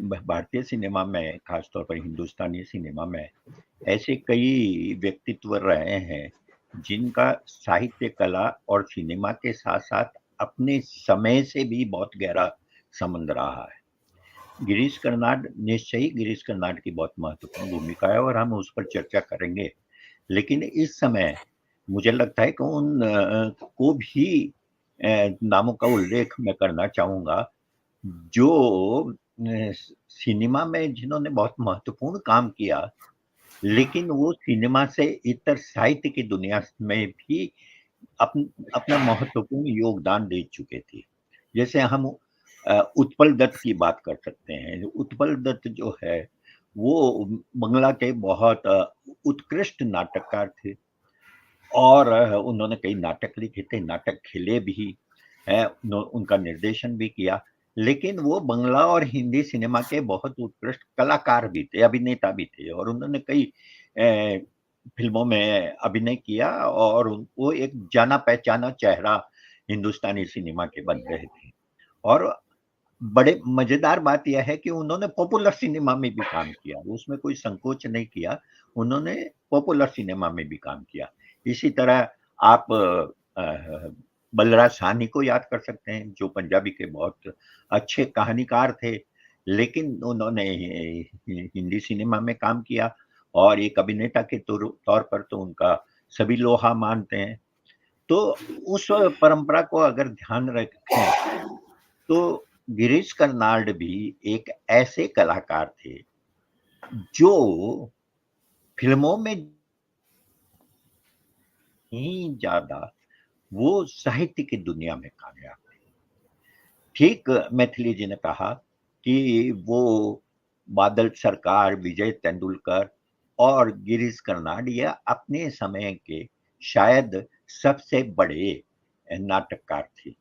भारतीय सिनेमा में, खासतौर पर हिंदुस्तानी सिनेमा में ऐसे कई व्यक्तित्व रहे हैं जिनका साहित्य, कला और सिनेमा के साथ साथ अपने समय से भी बहुत गहरा संबंध रहा है। गिरीश कर्नाड, निश्चय ही गिरीश कर्नाड की बहुत महत्वपूर्ण भूमिका है और हम उस पर चर्चा करेंगे। लेकिन इस समय मुझे लगता है कि उन को भी नामों का उल्लेख मैं करना चाहूँगा जो सिनेमा में जिन्होंने बहुत महत्वपूर्ण काम किया, लेकिन वो सिनेमा से इतर साहित्य की दुनिया में भी अपना महत्वपूर्ण योगदान दे चुके थे। जैसे हम उत्पल दत्त की बात कर सकते हैं। उत्पल दत्त जो है वो बंगला के बहुत उत्कृष्ट नाटककार थे और उन्होंने कई नाटक लिखे थे, नाटक खेले भी हैं, उनका निर्देशन भी किया। लेकिन वो बंगला और हिंदी सिनेमा के बहुत उत्कृष्ट कलाकार भी थे, अभिनेता भी थे और उन्होंने कई फिल्मों में अभिनय किया और वो एक जाना पहचाना चेहरा हिंदुस्तानी सिनेमा के बन रहे थे। और बड़े मजेदार बात यह है कि उन्होंने पॉपुलर सिनेमा में भी काम किया, उसमें कोई संकोच नहीं किया, उन्होंने पॉपुलर सिनेमा में भी काम किया। इसी तरह आप बलराज साहनी को याद कर सकते हैं, जो पंजाबी के बहुत अच्छे कहानीकार थे, लेकिन उन्होंने हिंदी सिनेमा में काम किया और एक अभिनेता के तौर पर तो उनका सभी लोहा मानते हैं। तो उस परंपरा को अगर ध्यान रखें तो गिरीश कर्नाड भी एक ऐसे कलाकार थे जो फिल्मों में ही ज्यादा वो साहित्य की दुनिया में कामयाब थे। ठीक मैथिली जी ने कहा कि वो बादल सरकार, विजय तेंदुलकर और गिरीश कर्नाड ये अपने समय के शायद सबसे बड़े नाटककार थे।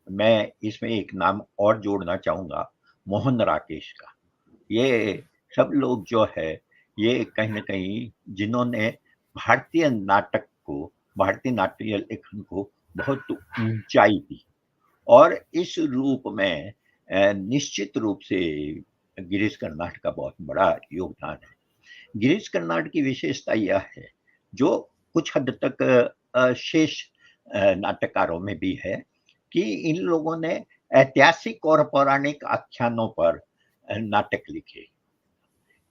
मैं इसमें एक नाम और जोड़ना चाहूँगा, मोहन राकेश का। ये सब लोग जो है, ये कहीं न कहीं जिन्होंने भारतीय नाटक को, भारतीय नाट्य लेखन को बहुत ऊँचाई दी। और इस रूप में निश्चित रूप से गिरीश कर्नाड का बहुत बड़ा योगदान है। गिरीश कर्नाड की विशेषता यह है, जो कुछ हद तक शेष नाटककारों में भी है, कि इन लोगों ने ऐतिहासिक और पौराणिक आख्यानों पर नाटक लिखे।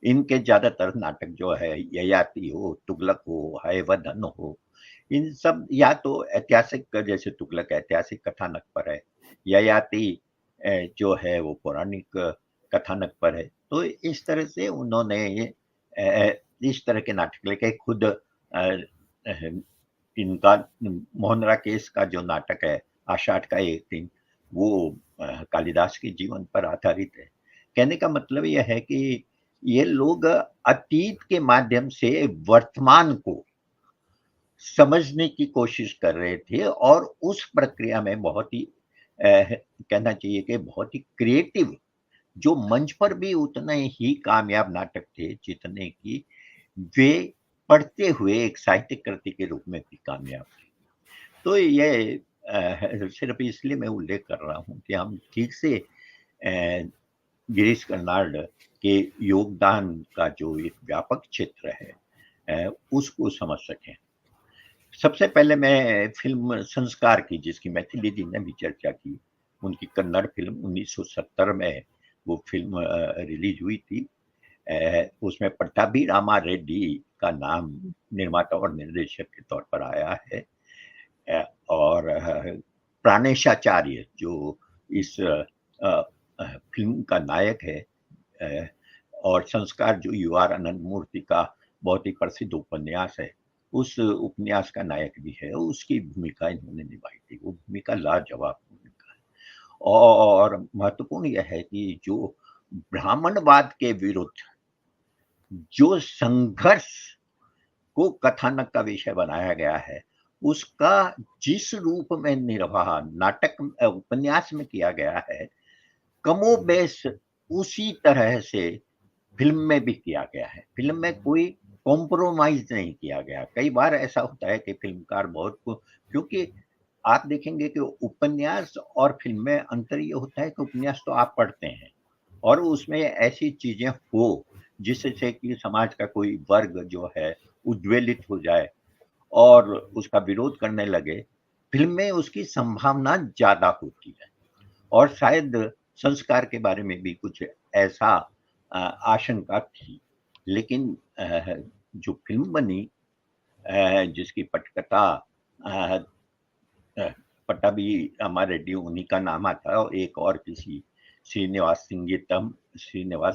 इनके ज़्यादातर नाटक जो है, ययाति हो, तुगलक हो, हयवदन हो, इन सब या तो ऐतिहासिक, जैसे तुगलक ऐतिहासिक कथानक पर है, ययाति जो है वो पौराणिक कथानक पर है। तो इस तरह से उन्होंने इस तरह के नाटक लिखे। खुद इनका मोहन राकेश का जो नाटक है आषाढ़ का एक दिन, वो कालिदास के जीवन पर आधारित है। कहने का मतलब यह है कि ये लोग अतीत के माध्यम से वर्तमान को समझने की कोशिश कर रहे थे, और उस प्रक्रिया में बहुत ही कहना चाहिए कि बहुत ही क्रिएटिव, जो मंच पर भी उतने ही कामयाब नाटक थे जितने कि वे पढ़ते हुए एक साहित्यिक कृति के रूप में भी कामयाब थे। तो ये सिर्फ इसलिए मैं उल्लेख कर रहा हूँ कि हम ठीक से गिरीश कर्नाड के योगदान का जो एक व्यापक क्षेत्र है उसको समझ सकें। सबसे पहले मैं फिल्म संस्कार की, जिसकी मैथिली जी ने भी चर्चा की, उनकी कन्नड़ फिल्म 1970 में वो फिल्म रिलीज हुई थी। उसमें पट्टाभी रामा रेड्डी का नाम निर्माता और निर्देशक के तौर पर आया है, और प्राणेशाचार्य जो इस फिल्म का नायक है, और संस्कार जो यू आर आनंद मूर्ति का बहुत ही प्रसिद्ध उपन्यास है, उस उपन्यास का नायक भी है, उसकी भूमिका इन्होंने निभाई थी। वो भूमिका लाजवाब भूमिका है। और महत्वपूर्ण यह है कि जो ब्राह्मणवाद के विरुद्ध जो संघर्ष को कथानक का विषय बनाया गया है, उसका जिस रूप में निर्वाह नाटक उपन्यास में किया गया है, कमोबेश उसी तरह से फिल्म में भी किया गया है। फिल्म में कोई कॉम्प्रोमाइज नहीं किया गया। कई बार ऐसा होता है कि फिल्मकार बहुत को, क्योंकि आप देखेंगे कि उपन्यास और फिल्म में अंतर ये होता है कि उपन्यास तो आप पढ़ते हैं, और उसमें ऐसी चीजें हो जिससे कि समाज का कोई वर्ग जो है उद्वेलित हो जाए और उसका विरोध करने लगे। फिल्म में उसकी संभावना ज्यादा होती है, और शायद संस्कार के बारे में भी कुछ ऐसा आशंका थी। लेकिन जो फिल्म बनी, जिसकी पटकथा पट्टाभी रामा रेड्डी उन्हीं का नाम आता है, और एक और किसी श्रीनिवास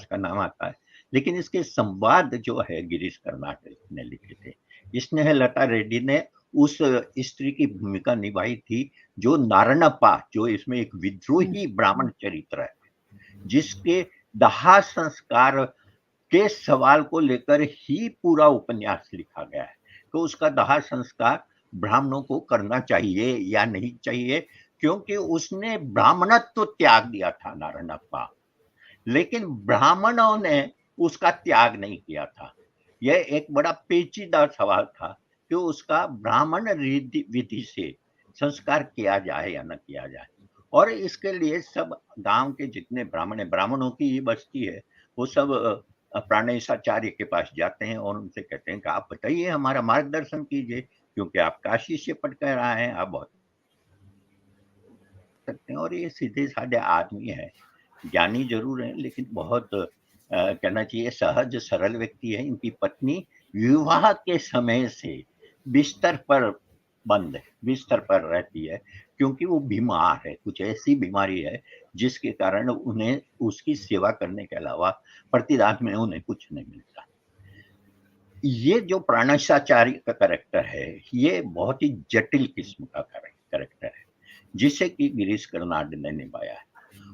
का नाम आता है, लेकिन इसके संवाद जो है गिरीश कर्नाड ने लिखे थे। स्नेहलता रेड्डी ने उस स्त्री की भूमिका निभाई थी जो नारायणप्पा, जो इसमें एक विद्रोही ब्राह्मण चरित्र है, जिसके दाह संस्कार के सवाल को लेकर ही पूरा उपन्यास लिखा गया है। तो उसका दाह संस्कार ब्राह्मणों को करना चाहिए या नहीं चाहिए, क्योंकि उसने ब्राह्मणत्व त्याग दिया था नारायणप्पा, लेकिन ब्राह्मणों ने उसका त्याग नहीं किया था। यह एक बड़ा पेचीदा सवाल था कि उसका ब्राह्मण विधि से संस्कार किया जाए या न किया जाए। और इसके लिए सब गांव के जितने ब्राह्मणों की ही बस्ती है, वो सब प्राणेशाचार्य के पास जाते हैं और उनसे कहते हैं कि आप बताइए, हमारा मार्गदर्शन कीजिए, क्योंकि आप काशी से पढ़ कर आए हैं, आप बहुत सकते हैं। और ये सीधे साधे आदमी है, ज्ञानी जरूर है, लेकिन बहुत कहना चाहिए सहज सरल व्यक्ति है। इनकी पत्नी विवाह के समय से बिस्तर पर बंद है, बिस्तर पर रहती है, क्योंकि वो बीमार है, कुछ ऐसी बीमारी है जिसके कारण उन्हें उसकी सेवा करने के अलावा प्रतिदान में उन्हें कुछ नहीं मिलता। ये जो प्राणेशाचार्य का कैरेक्टर है, ये बहुत ही जटिल किस्म का कैरेक्टर है, जिसे कि गिरीश कर्नाड ने निभाया है।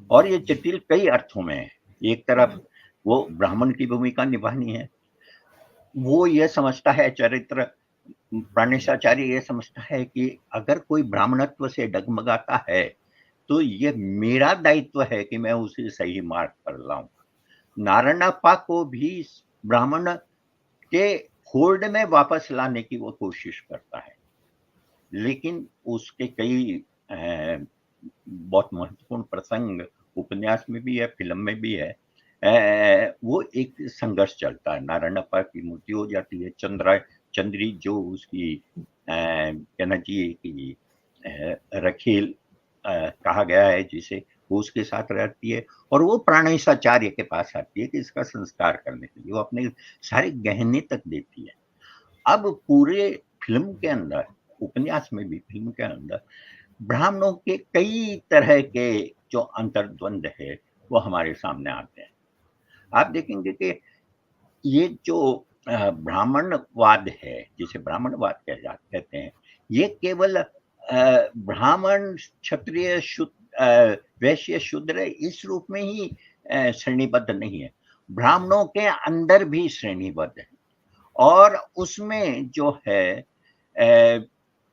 और ये जटिल कई अर्थों में है। एक तरफ वो ब्राह्मण की भूमिका निभानी है, वो ये समझता है, चरित्र प्राणेशाचार्य ये समझता है कि अगर कोई ब्राह्मणत्व से डगमगाता है तो ये मेरा दायित्व है कि मैं उसे सही मार्ग पर लाऊं। नारायणप्पा को भी ब्राह्मण के फोल्ड में वापस लाने की वो कोशिश करता है, लेकिन उसके कई बहुत महत्वपूर्ण प्रसंग उपन्यास में भी है, फिल्म में भी है। वो एक संघर्ष चलता है। नारायणप्पा की मृत्यु हो जाती है। चंद्री जो उसकी कहना चाहिए कि रखेल कहा गया है जिसे, वो उसके साथ रहती है और वो प्राणेशाचार्य के पास आती है कि इसका संस्कार करने के लिए। वो अपने सारे गहने तक देती है। अब पूरे फिल्म के अंदर, उपन्यास में भी फिल्म के अंदर, ब्राह्मणों के कई तरह के जो अंतर्द्वंद है वो हमारे सामने आते हैं। आप देखेंगे कि ये जो ब्राह्मणवाद है, जिसे ब्राह्मणवाद कहते हैं, ये केवल ब्राह्मण, क्षत्रिय, वैश्य, शूद्र इस रूप में ही श्रेणीबद्ध नहीं है। ब्राह्मणों के अंदर भी श्रेणीबद्ध है और उसमें जो है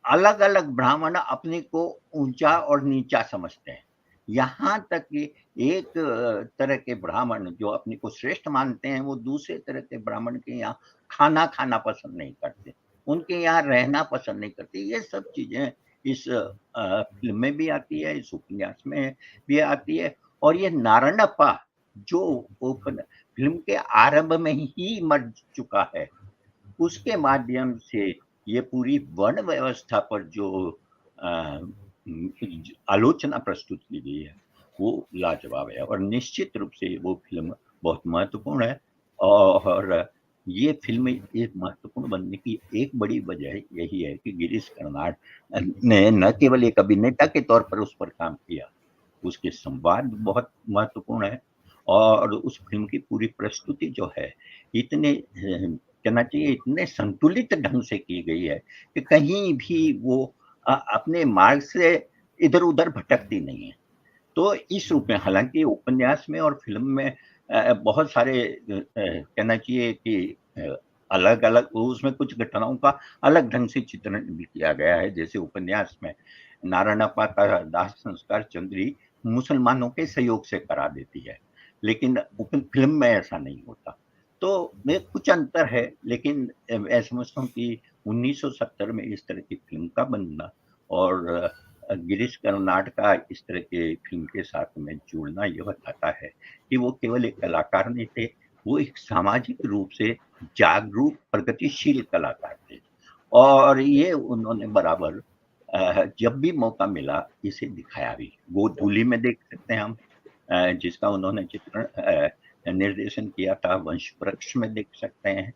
अलग अलग ब्राह्मण अपने को ऊंचा और नीचा समझते हैं। यहाँ तक कि एक तरह के ब्राह्मण जो अपने को श्रेष्ठ मानते हैं, वो दूसरे तरह के ब्राह्मण के यहाँ खाना पसंद नहीं करते, उनके यहाँ रहना पसंद नहीं करते। ये सब चीजें इस फिल्म में भी आती है, इस उपन्यास में भी आती है। और ये नारायणप्पा जो फिल्म के आरंभ में ही मर चुका है, उसके माध्यम से ये पूरी वर्ण व्यवस्था पर जो आलोचना प्रस्तुत की गई है वो लाजवाब है और निश्चित रूप से वो फिल्म बहुत महत्वपूर्ण है। और ये फिल्म एक महत्वपूर्ण बनने की एक बड़ी वजह यही है कि गिरीश कर्नाड ने न केवल एक अभिनेता के तौर पर उस पर काम किया, उसके संवाद बहुत महत्वपूर्ण है और उस फिल्म की पूरी प्रस्तुति जो है इतने कहना चाहिए इतने संतुलित ढंग से की गई है कि कहीं भी वो अपने मार्ग से इधर उधर भटकती नहीं है। तो इस रूप में, हालांकि उपन्यास में और फिल्म में बहुत सारे कहना चाहिए कि अलग अलग उसमें कुछ घटनाओं का अलग ढंग से चित्रण भी किया गया है। जैसे उपन्यास में नारायणप्पा का दाह संस्कार चंद्री मुसलमानों के सहयोग से करा देती है, लेकिन फिल्म में ऐसा नहीं होता। तो में कुछ अंतर है, लेकिन मैं समझता हूँ कि 1970 में इस तरह की फिल्म का बनना और गिरीश कर्नाड का इस तरह के फिल्म के साथ में जुड़ना यह बताता है कि वो केवल एक कलाकार नहीं थे, वो एक सामाजिक रूप से जागरूक प्रगतिशील कलाकार थे। और ये उन्होंने बराबर जब भी मौका मिला इसे दिखाया भी। वो धूली में देख सकते हैं हम, जिसका उन्होंने चित्रण निर्देशन किया था। वंश वृक्ष में देख सकते हैं।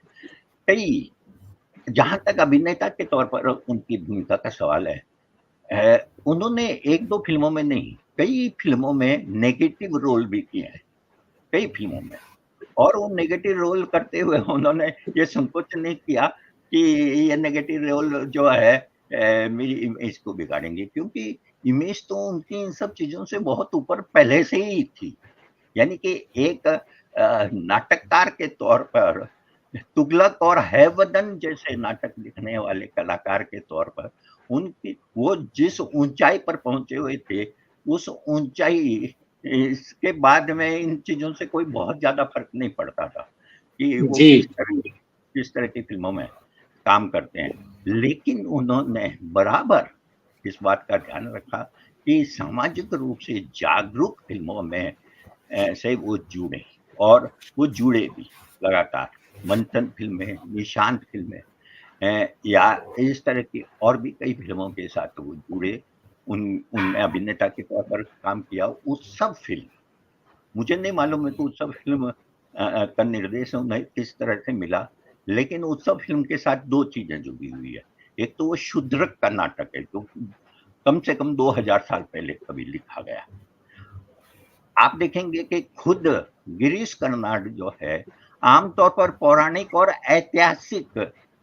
कई, जहां तक अभिनेता के तौर पर उनकी भूमिका का सवाल है, उन्होंने एक दो फिल्मों में नहीं, कई फिल्मों में नेगेटिव रोल भी किए हैं, कई फिल्मों में। और वो नेगेटिव रोल करते हुए उन्होंने ये संकोच नहीं किया कि ये नेगेटिव रोल जो है मेरी इमेज को बिगाड़ेंगे, क्योंकि इमेज तो उनकी इन सब चीजों से बहुत ऊपर पहले से ही थी। यानी कि एक नाटककार के तौर पर तुगलक और हैवदन जैसे नाटक लिखने वाले कलाकार के तौर पर उनकी वो जिस ऊंचाई पर पहुंचे हुए थे, उस ऊंचाई इसके बाद में इन चीजों से कोई बहुत ज्यादा फर्क नहीं पड़ता था कि वो किस तरह की फिल्मों में काम करते हैं। लेकिन उन्होंने बराबर इस बात का ध्यान रखा कि सामाजिक रूप से जागरूक फिल्मों में से वो जुड़े, और वो जुड़े भी लगातार। मंथन फिल्में, निशांत फिल्में या इस तरह की और भी कई फिल्मों के साथ वो जुड़े, उनमें अभिनेता के तौर पर काम किया। उस सब फिल्म, मुझे नहीं मालूम है कि उस सब फिल्म का निर्देशन उन्हें किस तरह से मिला, लेकिन उस सब फिल्म के साथ दो चीजें जुड़ी हुई है। एक तो वो शूद्रक का नाटक है जो कम से कम 2000 साल पहले कभी लिखा गया। आप देखेंगे कि खुद गिरीश कर्नाड जो है आमतौर पर पौराणिक और ऐतिहासिक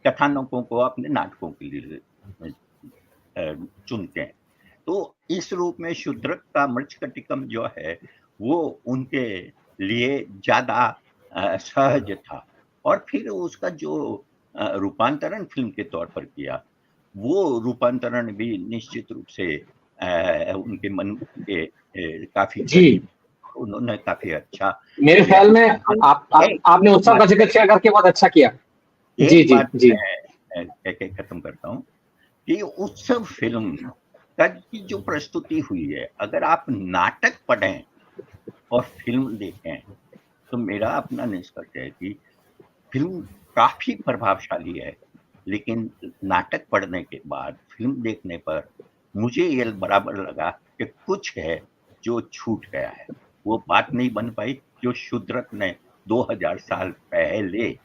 कथानकों को अपने नाटकों के लिए चुनते हैं। तो इस रूप में शूद्रक का मृच्छकटिकम जो है वो उनके लिए ज्यादा सहज था और फिर उसका जो रूपांतरण फिल्म के तौर पर किया, वो रूपांतरण भी निश्चित रूप से उनके मन के काफी
जी।
करीब, उन्होंने काफी अच्छा
मेरे
किया।
ख्याल में आपने उत्सव का जिक्र किया करके बहुत अच्छा किया। जी
एक
जी
बात
जी
मैं कह के खत्म करता हूँ कि उत्सव फिल्म का की जो प्रस्तुति हुई है, अगर आप नाटक पढ़ें और फिल्म देखें तो मेरा अपना निष्कर्ष है कि फिल्म काफी प्रभावशाली है, लेकिन नाटक पढ़ने के बाद फिल्म देखने पर मुझे ये बराबर लगा कि कुछ है जो छूट गया है, वो बात नहीं बन पाई जो शूद्रक ने 2000 साल पहले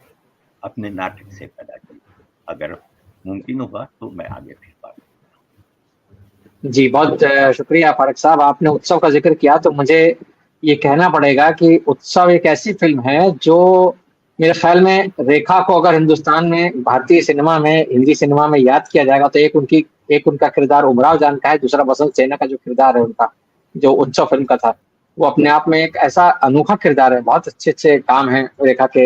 अपने नाटक से पैदा की। अगर मुमकिन होगा तो मैं आगे फिर बात।
जी, बहुत शुक्रिया फारूक साहब, आपने उत्सव का जिक्र किया तो मुझे ये कहना पड़ेगा कि उत्सव एक ऐसी फिल्म है जो मेरे ख्याल में रेखा को अगर हिंदुस्तान में, भारतीय सिनेमा में, हिंदी सिनेमा में याद किया जाएगा तो एक उनका किरदार उमराव जान का है, दूसरा बसंत सेना का जो किरदार है उनका, जो उत्सव फिल्म का था, वो अपने आप में एक ऐसा अनोखा किरदार है। बहुत अच्छे काम हैं रेखा के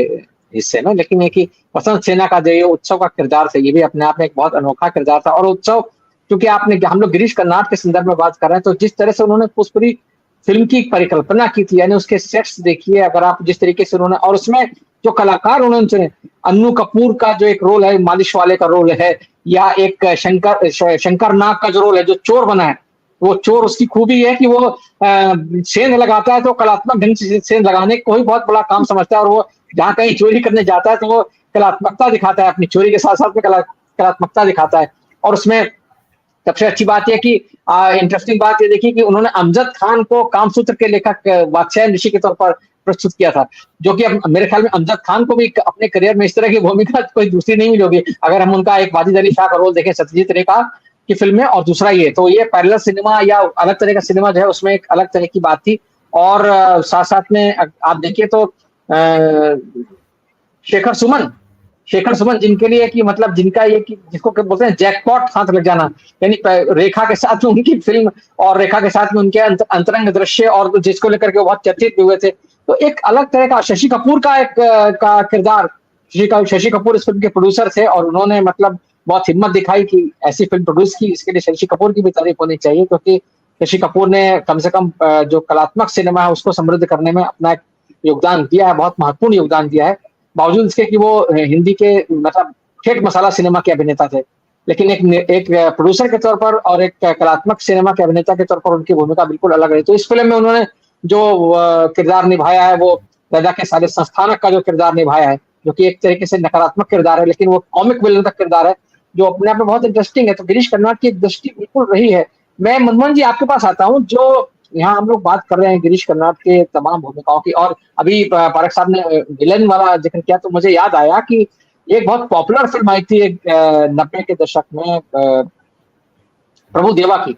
हिस्से में, लेकिन एक ही बसंत सेना का जो ये उत्सव का किरदार था, ये भी अपने आप में एक बहुत अनोखा किरदार था। और उत्सव, क्योंकि हम लोग गिरीश कर्नाड के संदर्भ में बात कर रहे हैं, तो जिस तरह से उन्होंने उस पूरी फिल्म की परिकल्पना की थी, यानी उसके सेट्स देखिए अगर आप, जिस तरीके से उन्होंने, और उसमें जो कलाकार उन्होंने चुने, अन्नू कपूर का जो एक रोल है, मालिश वाले का रोल है, या एक शंकर नाग का जो रोल है, जो चोर बना है, वो चोर, उसकी खूबी है कि वो सेंध लगाता है तो कलात्मक ढंग से सेंध लगाने को ही बहुत बड़ा काम समझता है, और वो जहाँ कहीं चोरी करने जाता है तो वो कलात्मकता दिखाता है, अपनी चोरी के साथ साथ में कलात्मकता दिखाता है। और उसमें सबसे अच्छी बात यह कि इंटरेस्टिंग बात ये देखिए कि उन्होंने अमजद खान को कामसूत्र के लेखक बादशाह ऋषि के तौर पर प्रस्तुत किया था, जो कि अब मेरे ख्याल में अमजद खान को भी अपने करियर में इस तरह की भूमिका कोई दूसरी नहीं मिली होगी, अगर हम उनका एक वाजिद अली शाह का रोल देखें सत्यजीत रे का की फिल्म में, और दूसरा ये, तो ये पैरेलल सिनेमा या अलग तरह का सिनेमा जो है उसमें एक अलग तरह की बात थी। और साथ साथ में आप देखिए तो शेखर सुमन जिनके लिए कि मतलब जिनका ये कि जिसको बोलते हैं जैकपॉट हाथ लग जाना, यानी रेखा के साथ में उनकी फिल्म और रेखा के साथ में उनके अंतरंग दृश्य, और जिसको लेकर के वो बहुत चर्चित भी हुए थे। तो एक अलग तरह का शशि कपूर का एक का किरदार, शशि कपूर इस फिल्म के प्रोड्यूसर थे, और उन्होंने मतलब बहुत हिम्मत दिखाई कि ऐसी फिल्म प्रोड्यूस की। इसके लिए शशि कपूर की भी तारीफ होनी चाहिए, क्योंकि शशि कपूर ने कम से कम जो कलात्मक सिनेमा है उसको समृद्ध करने में अपना एक योगदान दिया है, बहुत महत्वपूर्ण योगदान दिया है, बावजूद इसके कि वो हिंदी के मतलब ठेठ मसाला सिनेमा के अभिनेता थे, लेकिन एक प्रोड्यूसर के तौर पर और एक कलात्मक सिनेमा के अभिनेता के तौर पर उनकी भूमिका बिल्कुल अलग रही। तो इस फिल्म में उन्होंने जो किरदार निभाया है, वो दादा के सारे संस्थानक का जो किरदार निभाया है, जो कि एक तरीके से नकारात्मक किरदार है, लेकिन वो कॉमिक विलन का किरदार है जो अपने आप में बहुत इंटरेस्टिंग है। तो गिरीश कर्नाड की एक दृष्टि बिल्कुल रही है। मैं मनमोहन जी आपके पास आता हूँ, जो यहाँ हम लोग बात कर रहे हैं गिरीश कर्नाड के तमाम भूमिकाओं की, और अभी पारक साहब ने विलन वाला जिक्र किया तो मुझे याद आया कि एक बहुत पॉपुलर फिल्म आई थी 90 के दशक में प्रभु देवा की,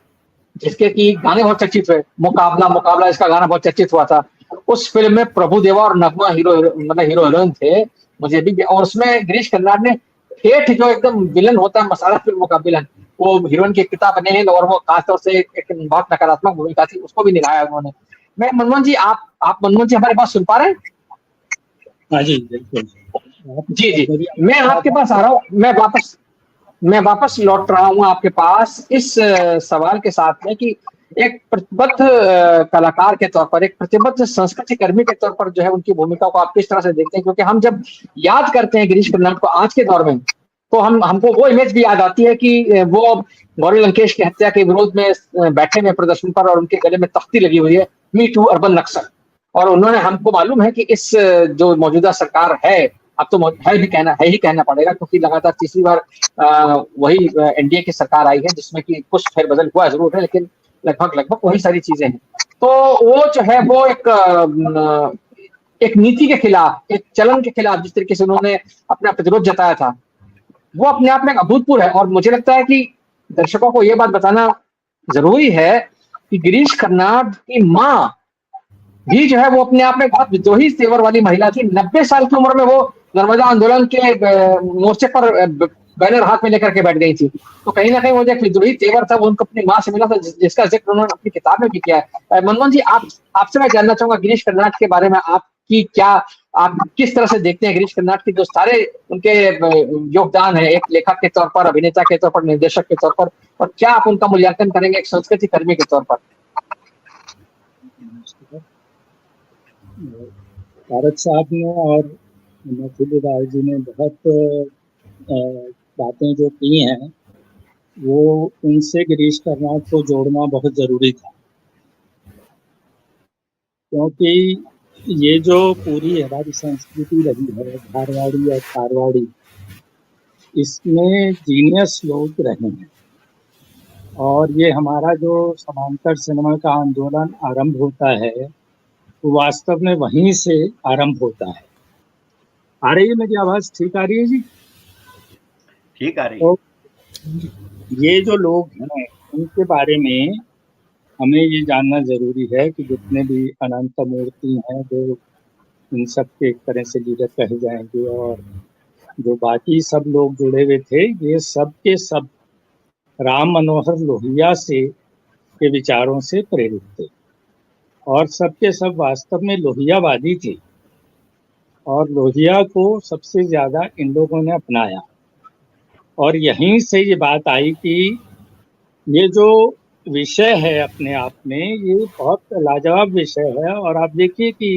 जिसके की गाने बहुत चर्चित हुए, मुकाबला इसका गाना बहुत चर्चित हुआ था। उस फिल्म में प्रभु देवा और नगमा हीरो हीरोइन थे, मुझे भी, और उसमें गिरीश कर्नाड ने ठेठ जो एकदम विलन होता है मसाला फिल्मों का विलन, वो हीरोइन के पिता बने हैं, और वो खासतौर से एक बहुत नकारात्मक भूमिका थी, उसको भी निभाया उन्होंने। मैं मनमोहन जी, आप मनमोहन जी हमारे पास सुन पा रहे हैं?
हाँ जी बिल्कुल।
जी मैं आपके पास आ रहा हूँ, मैं वापस लौट रहा हूँ आपके पास इस सवाल के साथ में कि एक प्रतिबद्ध कलाकार के तौर पर, एक प्रतिबद्ध संस्कृति कर्मी के तौर पर जो है उनकी भूमिका को आप किस तरह से देखते हैं? क्योंकि हम जब याद करते हैं गिरीश कर्नाड को आज के दौर में, तो हमको वो इमेज भी याद आती है कि वो गौरी लंकेश की हत्या के विरोध में बैठे हुए प्रदर्शन पर, और उनके गले में तख्ती लगी हुई है मी टू अर्बन नक्सल, और उन्होंने, हमको मालूम है कि इस जो मौजूदा सरकार है, अब तो है ही कहना पड़ेगा, क्योंकि लगातार तीसरी बार वही एनडीए की सरकार आई है, जिसमें कि कुछ फेरबदल हुआ जरूर है, लेकिन लगभग वही सारी चीजें हैं। तो वो जो है वो एक नीति के खिलाफ, एक चलन के खिलाफ जिस तरीके से उन्होंने अपना प्रतिरोध जताया था, वो अपने आप में अभूतपूर्व है। और मुझे लगता है कि दर्शकों को यह बात बताना जरूरी है कि गिरीश कर्नाड की माँ भी जो है वो अपने आप में बहुत विद्रोही तेवर वाली महिला थी। 90 साल की उम्र में वो नर्मदा आंदोलन के मोर्चे पर बैनर हाथ में लेकर के बैठ गई थी। तो कहीं ना कहीं वो जो एक विद्रोही तेवर था, वो उनको अपनी माँ से मिला था, जिसका जिक्र उन्होंने अपनी किताब में भी किया है। मनमोहन जी, आपसे मैं जानना चाहूंगा गिरीश कर्नाड के बारे में, आपकी क्या आप किस तरह से देखते हैं गिरीश कर्नाड के जो सारे उनके योगदान है, एक लेखक के तौर पर, अभिनेता के तौर पर, निर्देशक के तौर पर, और क्या आप उनका मूल्यांकन करेंगे एक संस्कृति कर्मी के तौर पर?
भारत साहब ने और नथुली राय जी ने बहुत बातें जो की हैं वो उनसे गिरीश कर्नाड को जोड़ना बहुत ज़रूरी था, क्योंकि ये जो पूरी हमारी संस्कृति रही है धारवाड़ी और कारवाड़ी, इसमें जीनियस लोग रहे हैं। और ये हमारा जो समांतर सिनेमा का आंदोलन आरंभ होता है वो वास्तव में वहीं से आरंभ होता है। आ रही है मेरी आवाज़? ठीक आ रही है जी?
ठीक आ रही है।
तो ये जो लोग हैं उनके बारे में हमें ये जानना जरूरी है कि जितने भी अनंत मूर्ति हैं जो इन सब के एक तरह से लीडर कहे जाएंगे, और जो बाकी सब लोग जुड़े हुए थे, ये सब के सब राम मनोहर लोहिया से के विचारों से प्रेरित थे, और सब के सब वास्तव में लोहियावादी थे, और लोहिया को सबसे ज्यादा इन लोगों ने अपनाया। और यहीं से ये बात आई कि ये जो विषय है अपने आप में ये बहुत लाजवाब विषय है। और आप देखिए कि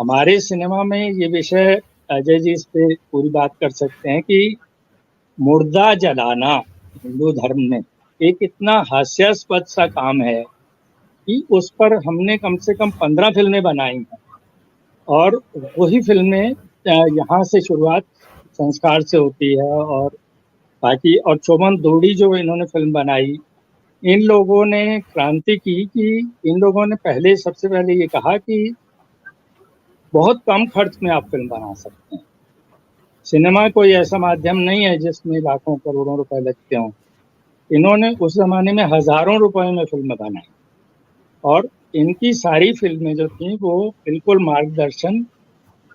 हमारे सिनेमा में ये विषय, अजय जी इस पे पूरी बात कर सकते हैं, कि मुर्दा जलाना हिंदू धर्म में एक इतना हास्यास्पद सा काम है कि उस पर हमने कम से कम 15 फिल्में बनाई हैं, और वही फिल्में यहाँ से शुरुआत संस्कार से होती है। और बाकी, और चोमन दोड़ी जो इन्होंने फिल्म बनाई, इन लोगों ने क्रांति की कि इन लोगों ने पहले सबसे पहले ये कहा कि बहुत कम खर्च में आप फिल्म बना सकते हैं। सिनेमा कोई ऐसा माध्यम नहीं है जिसमें लाखों करोड़ों रुपए लगते हों। इन्होंने उस जमाने में हजारों रुपए में फिल्म बनाई, और इनकी सारी फिल्में जो थी वो बिल्कुल मार्गदर्शन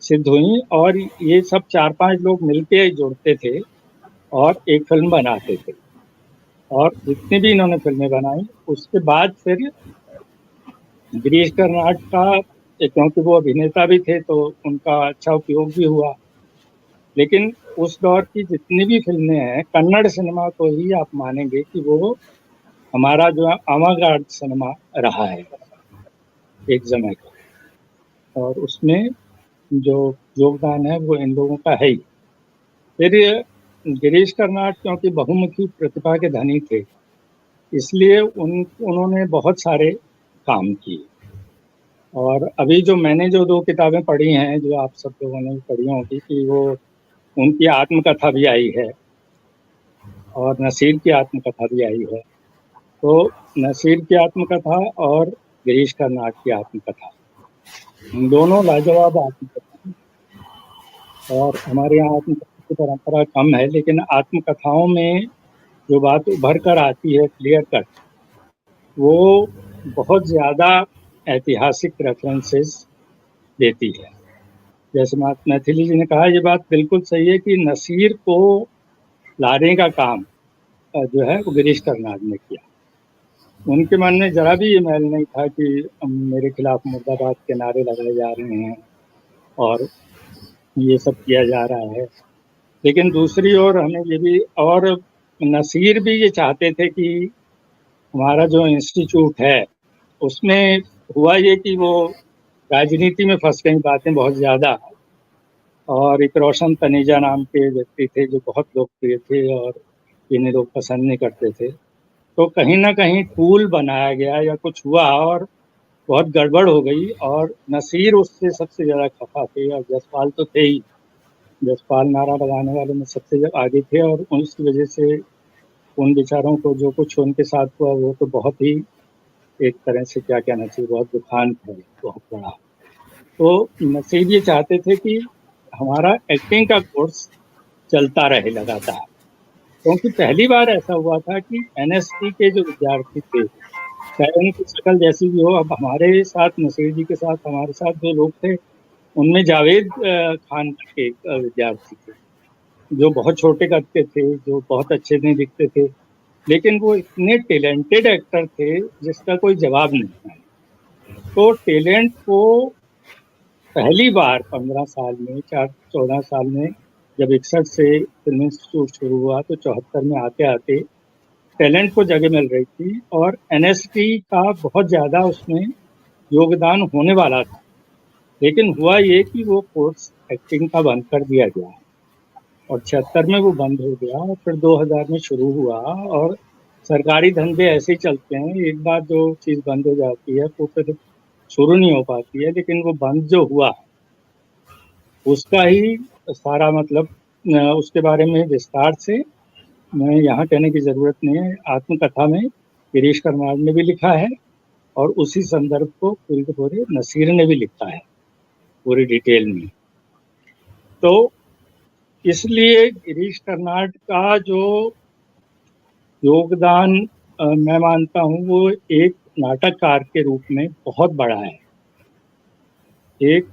सिद्ध हुई, और ये सब 4-5 लोग मिलके जुड़ते थे और एक फिल्म बनाते थे। और जितनी भी इन्होंने फिल्में बनाई, उसके बाद फिर गिरीश कर्नाड का, क्योंकि वो अभिनेता भी थे तो उनका अच्छा उपयोग भी हुआ। लेकिन उस दौर की जितनी भी फिल्में हैं, कन्नड़ सिनेमा को ही आप मानेंगे कि वो हमारा जो अवागार्ड सिनेमा रहा है एक समय का, और उसमें जो योगदान है वो इन लोगों का है ही। फिर गिरीश कर्नाड क्योंकि बहुमुखी प्रतिभा के धनी थे, इसलिए उन्होंने बहुत सारे काम किए। और अभी जो मैंने जो 2 किताबें पढ़ी हैं, जो आप सब लोगों ने पढ़ी होगी, कि वो उनकी आत्मकथा भी आई है और नसीर की आत्मकथा भी आई है। तो नसीर की आत्मकथा और गिरीश कर्नाड की आत्मकथा, दोनों लाजवाब आत्मकथा। और हमारे यहाँ आत्मकथा की परंपरा कम है, लेकिन आत्मकथाओं में जो बात उभर कर आती है क्लियर कट, वो बहुत ज़्यादा ऐतिहासिक रेफरेंसेस देती है। जैसे मैथिली जी ने कहा, ये बात बिल्कुल सही है कि नसीर को लाने का काम जो है वो गिरीश कर्नाड ने किया। उनके मन में जरा भी ये मैल नहीं था कि मेरे खिलाफ मुर्दाबाद के नारे लगाए जा रहे हैं और ये सब किया जा रहा है। लेकिन दूसरी ओर हमें ये भी, और नसीर भी ये चाहते थे कि हमारा जो इंस्टीट्यूट है उसमें हुआ ये कि वो राजनीति में फंस गई बातें बहुत ज़्यादा। और एक रोशन तनेजा नाम के व्यक्ति थे जो बहुत लोकप्रिय थे और जिन्हें लोग पसंद नहीं करते थे। तो कहीं ना कहीं टूल बनाया गया या कुछ हुआ और बहुत गड़बड़ हो गई, और नसीर उससे सबसे ज़्यादा खफा थे। और जसपाल तो थे ही, जसपाल नारा लगाने वाले में सबसे आगे थे, और उसकी वजह से उन बेचारों को जो कुछ उनके साथ हुआ वो तो बहुत ही, एक तरह से क्या कहना चाहिए, बहुत दुखान है, बहुत बड़ा। तो नसीर ये चाहते थे कि हमारा एक्टिंग का कोर्स चलता रहे लगातार, क्योंकि पहली बार ऐसा हुआ था कि एनएसटी के जो विद्यार्थी थे, चाहे उनकी शक्ल जैसी भी हो, अब हमारे साथ, नसीर जी के साथ हमारे साथ जो लोग थे उनमें जावेद खान के विद्यार्थी थे जो बहुत छोटे कद के थे, जो बहुत अच्छे नहीं दिखते थे, लेकिन वो इतने टैलेंटेड एक्टर थे जिसका कोई जवाब नहीं था। तो टैलेंट को पहली बार 15 साल में 14 साल में जब 61 से फिल्म इंस्टीट्यूट शुरू हुआ तो 74 में आते आते टैलेंट को जगह मिल रही थी और एनएसटी का बहुत ज़्यादा उसमें योगदान होने वाला था, लेकिन हुआ ये कि वो कोर्स एक्टिंग का बंद कर दिया गया और 76 में वो बंद हो गया और फिर 2000 में शुरू हुआ। और सरकारी धंधे ऐसे ही चलते हैं, एक बार जो चीज़ बंद हो जाती है वो फिर शुरू नहीं हो पाती है, लेकिन वो बंद जो हुआ उसका ही सारा मतलब उसके बारे में विस्तार से मैं यहाँ कहने की ज़रूरत नहीं है। आत्मकथा में गिरीश कर्नाड ने भी लिखा है और उसी संदर्भ को पूरे के पूरे नसीर ने भी लिखा है पूरी डिटेल में। तो इसलिए गिरीश कर्नाड का जो योगदान मैं मानता हूँ वो एक नाटककार के रूप में बहुत बड़ा है। एक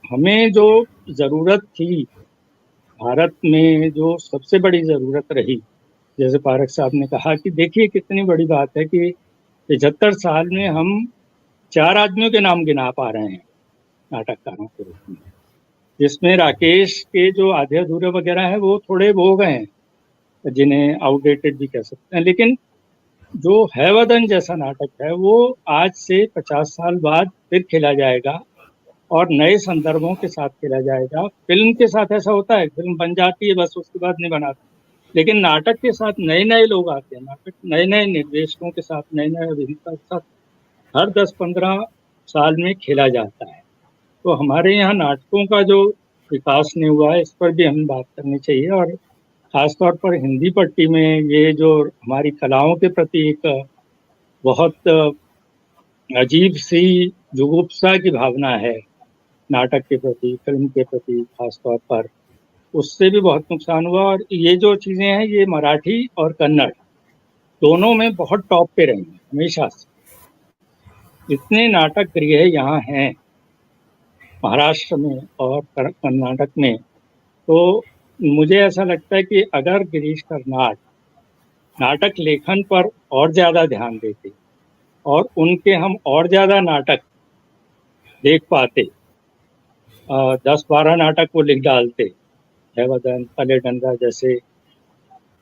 हमें जो ज़रूरत थी भारत में, जो सबसे बड़ी ज़रूरत रही, जैसे पारक साहब ने कहा कि देखिए कितनी बड़ी बात है कि 75 साल में हम 4 आदमियों के नाम गिना पा रहे हैं नाटककारों के रूप में, जिसमें राकेश के जो आधे अधूरे वगैरह हैं वो थोड़े हो गए हैं जिन्हें आउटडेटेड भी कह सकते हैं, लेकिन जो है वतन जैसा नाटक है वो आज से 50 साल बाद फिर खेला जाएगा और नए संदर्भों के साथ खेला जाएगा। फिल्म के साथ ऐसा होता है, फिल्म बन जाती है बस उसके बाद नहीं बनाती, लेकिन नाटक के साथ नए नए लोग आते हैं, नाटक नए नए निर्देशकों के साथ, नए नए अभिनेता के साथ हर 10-15 साल में खेला जाता है। तो हमारे यहाँ नाटकों का जो विकास नहीं हुआ है इस पर भी हमें बात करनी चाहिए और ख़ासतौर पर हिंदी पट्टी में ये जो हमारी कलाओं के प्रति एक बहुत अजीब सी जुगुप्सा की भावना है नाटक के प्रति, फिल्म के प्रति ख़ासतौर पर, उससे भी बहुत नुकसान हुआ। और ये जो चीज़ें हैं ये मराठी और कन्नड़ दोनों में बहुत टॉप पे रही हैं हमेशा से। इतने नाटक गृह यहाँ हैं महाराष्ट्र में और कर्नाटक में, तो मुझे ऐसा लगता है कि अगर गिरीश कर्नाड नाटक लेखन पर और ज़्यादा ध्यान देते और उनके हम और ज़्यादा नाटक देख पाते, 10-12 नाटक वो लिख डालते, हैवदन, पले डंडा जैसे,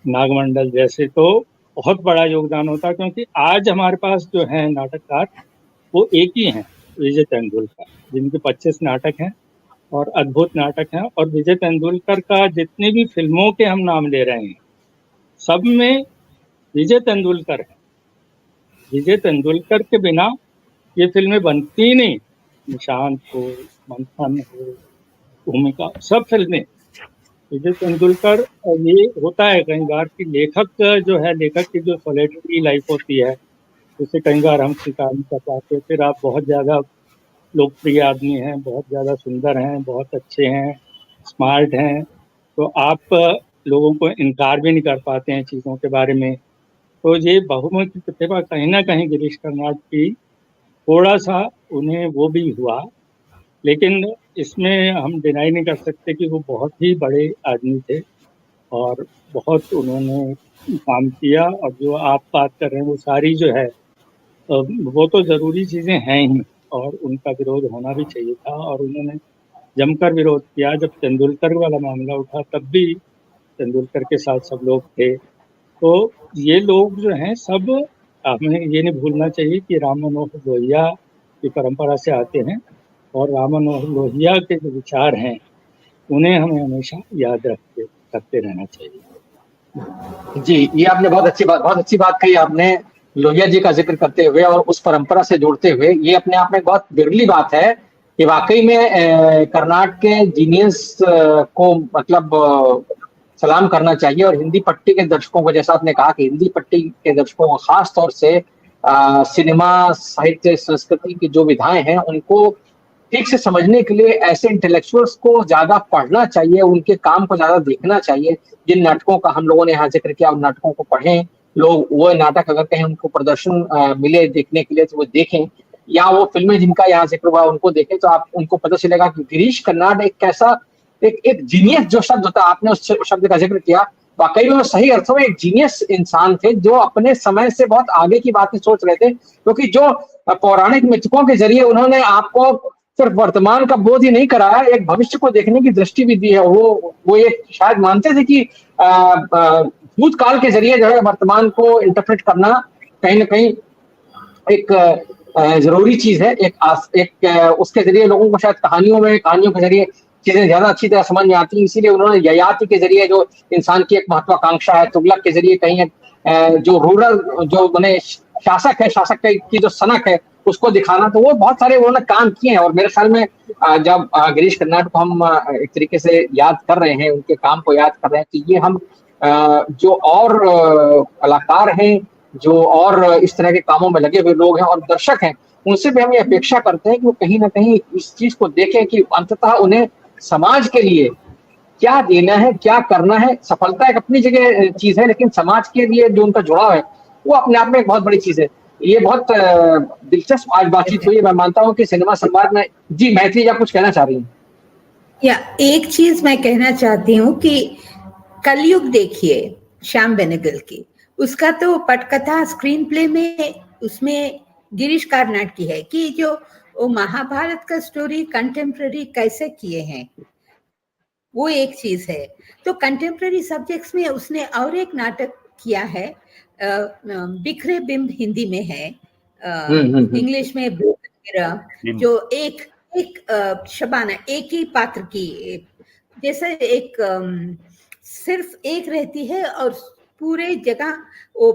नागमंडल जैसे, तो बहुत बड़ा योगदान होता। क्योंकि आज हमारे पास जो हैं नाटककार वो एक ही हैं, विजय तेंदुलकर, जिनके 25 नाटक हैं और अद्भुत नाटक हैं। और विजय तेंदुलकर का जितने भी फिल्मों के हम नाम ले रहे हैं सब में विजय तेंदुलकर है। विजय तेंदुलकर के बिना ये फिल्में बनती ही नहीं। निशांत हो, मंथन हो, भूमिका, सब फिल्में विजय तेंदुलकर। ये होता है कई बार कि लेखक जो है, लेखक की जो सॉलिटरी लाइफ होती है उसे कई बार हम स्वीकार नहीं कर पाते। फिर आप बहुत ज़्यादा लोकप्रिय आदमी हैं, बहुत ज़्यादा सुंदर हैं, बहुत अच्छे हैं, स्मार्ट हैं, तो आप लोगों को इनकार भी नहीं कर पाते हैं चीज़ों के बारे में। तो ये बहुमुखी प्रतिभा कहीं ना कहीं गिरीश कर्नाड की थोड़ा सा उन्हें वो भी हुआ, लेकिन इसमें हम डिनाई नहीं कर सकते कि वो बहुत ही बड़े आदमी थे और बहुत उन्होंने काम किया। और जो आप बात कर रहे हैं वो सारी जो है वो तो ज़रूरी चीज़ें हैं ही और उनका विरोध होना भी चाहिए था और उन्होंने जमकर विरोध किया। जब तेंदुलकर वाला मामला उठा तब भी तेंदुलकर के साथ सब लोग थे। तो ये लोग जो हैं सब, हमें ये नहीं भूलना चाहिए कि राम मनोहर लोहिया की परंपरा से आते हैं और राम मनोहर लोहिया के जो विचार हैं उन्हें हमें हमेशा याद करते रहना चाहिए।
जी, ये आपने बहुत अच्छी बात कही आपने लोहिया जी का जिक्र करते हुए और उस परंपरा से जोड़ते हुए। ये अपने आप में बहुत बिरली बात है कि वाकई में कर्नाटक के जीनियस को मतलब सलाम करना चाहिए। और हिंदी पट्टी के दर्शकों को, जैसा आपने कहा कि हिंदी पट्टी के दर्शकों को खास तौर से सिनेमा, साहित्य, संस्कृति की जो विधाएं हैं उनको ठीक से समझने के लिए ऐसे इंटेलेक्चुअल्स को ज्यादा पढ़ना चाहिए, उनके काम को ज्यादा देखना चाहिए। जिन नाटकों का हम लोगों ने यहाँ जिक्र किया उन नाटकों को पढ़ें लोग, वो नाटक अगर कहीं उनको प्रदर्शन मिले देखने के लिए तो वो देखें, या वो फिल्में जिनका यहाँ जिक्र हुआ उनको देखें, तो आप उनको पता चलेगा कि गिरीश कर्नाड एक कैसा एक जीनियस जो शब्द होता है, आपने उस शब्द का जिक्र किया, वाकई में वो सही अर्थों में एक जीनियस इंसान थे जो अपने समय से बहुत आगे की बातें सोच रहे थे। क्योंकि जो पौराणिक मिथकों के जरिए उन्होंने आपको सिर्फ वर्तमान का बोध ही नहीं कराया, एक भविष्य को देखने की दृष्टि भी दी है। वो ये शायद मानते थे कि भूतकाल के जरिए जो है वर्तमान को इंटरप्रेट करना कहीं ना कहीं एक जरूरी चीज है। उसके जरिए लोगों को शायद कहानियों के जरिए चीजें ज्यादा अच्छी तरह समझ में आती हैं। इसीलिए उन्होंने ययाति के जरिए जो इंसान की एक महत्वाकांक्षा है, तुगलक के जरिए कहीं जो रूरल जो बने शासक की जो सनक है उसको दिखाना, तो वो बहुत सारे उन्होंने काम किए हैं। और मेरे ख्याल में जब गिरीश कर्नाड को हम एक तरीके से याद कर रहे हैं, उनके काम को याद कर रहे हैं, तो ये हम जो और कलाकार हैं, जो और इस तरह के कामों में लगे हुए लोग हैं और दर्शक हैं, उनसे भी हम ये अपेक्षा करते हैं कि वो कहीं ना कहीं इस चीज को देखें कि अंततः उन्हें समाज के लिए क्या देना है, क्या करना है। सफलता एक अपनी जगह चीज है, लेकिन समाज के लिए जो उनका जुड़ाव है वो अपने आप में एक बहुत बड़ी चीज है। ये बहुत दिलचस्प आज बातचीत हुई है। मैं मानता हूँ कि सिनेमा संवाद में जी मैथिली आप कुछ कहना चाह रही हैं?
या एक चीज मैं कहना चाहती हूँ कि कलयुग देखिए श्याम बेनेगल की, उसका तो पटकथा स्क्रीन प्ले में उसमें गिरीश कर्नाड की है कि जो वो महाभारत का स्टोरी कंटेम्प्ररी कैसे किए हैं, वो एक चीज है। तो कंटेम्प्ररी सब्जेक्ट्स में उसने और एक नाटक किया है, बिखरे बिंब हिंदी में है, इंग्लिश में जो एक शबाना एक ही पात्र की, जैसे एक सिर्फ एक रहती है और पूरे जगह वो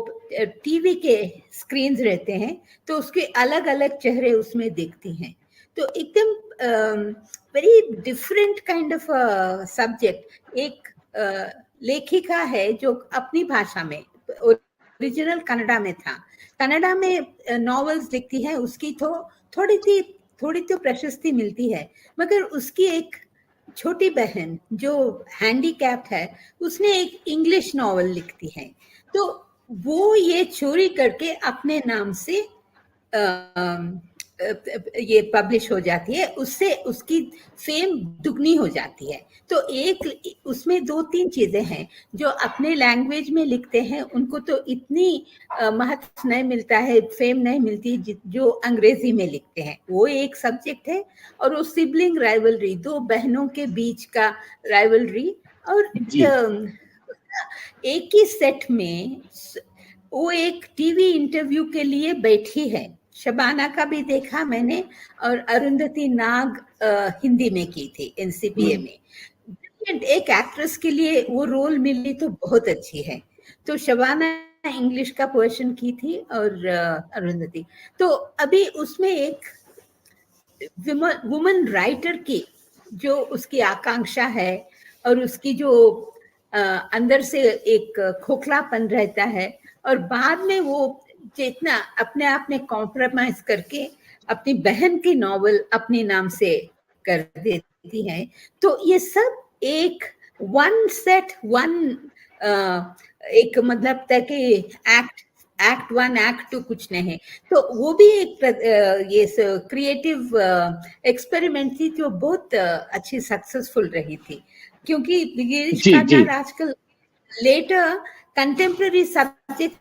टीवी के स्क्रीन्स रहते हैं, तो उसके अलग अलग चेहरे उसमें दिखती हैं। तो एकदम very different kind of subject. एक लेखिका है जो अपनी भाषा में, ओरिजिनल कन्नड़ा में था, कन्नड़ा में नॉवेल्स लिखती है, उसकी तो थोड़ी तो प्रशस्ति मिलती है, मगर उसकी एक छोटी बहन जो हैंडीकैप्ड है, उसने एक इंग्लिश नॉवेल लिखती है, तो वो ये चोरी करके अपने नाम से ये पब्लिश हो जाती है, उससे उसकी फेम दुगनी हो जाती है। तो एक उसमें 2-3 चीजें हैं, जो अपने लैंग्वेज में लिखते हैं उनको तो इतनी महत्व नहीं मिलता है, फेम नहीं मिलती जो अंग्रेजी में लिखते हैं। वो एक सब्जेक्ट है, और वो सिबलिंग राइवलरी, 2 बहनों के बीच का राइवलरी, और एक ही सेट में वो एक टीवी इंटरव्यू के लिए बैठी है। शबाना का भी देखा मैंने, और अरुंधति नाग हिंदी में की थी एनसीपीए में। एक एक्ट्रेस के लिए वो रोल मिली तो बहुत अच्छी है। तो शबाना इंग्लिश का पोर्शन की थी और अरुंधति, तो अभी उसमें एक वुमन राइटर की जो उसकी आकांक्षा है और उसकी जो अंदर से एक खोखलापन रहता है, और बाद में वो जितना अपने आप में कॉम्प्रोमाइज करके अपनी बहन की नॉवेल अपने नाम से कर देती है। तो ये सब एक एक मतलब था कि एक्ट 1 एक्ट 2 कुछ नहीं है। तो वो भी एक ये क्रिएटिव एक्सपेरिमेंट थी जो बहुत अच्छी सक्सेसफुल रही थी, क्योंकि गिरीश कर्नाड आजकल लेटर कंटेम्प्ररी सब्जेक्ट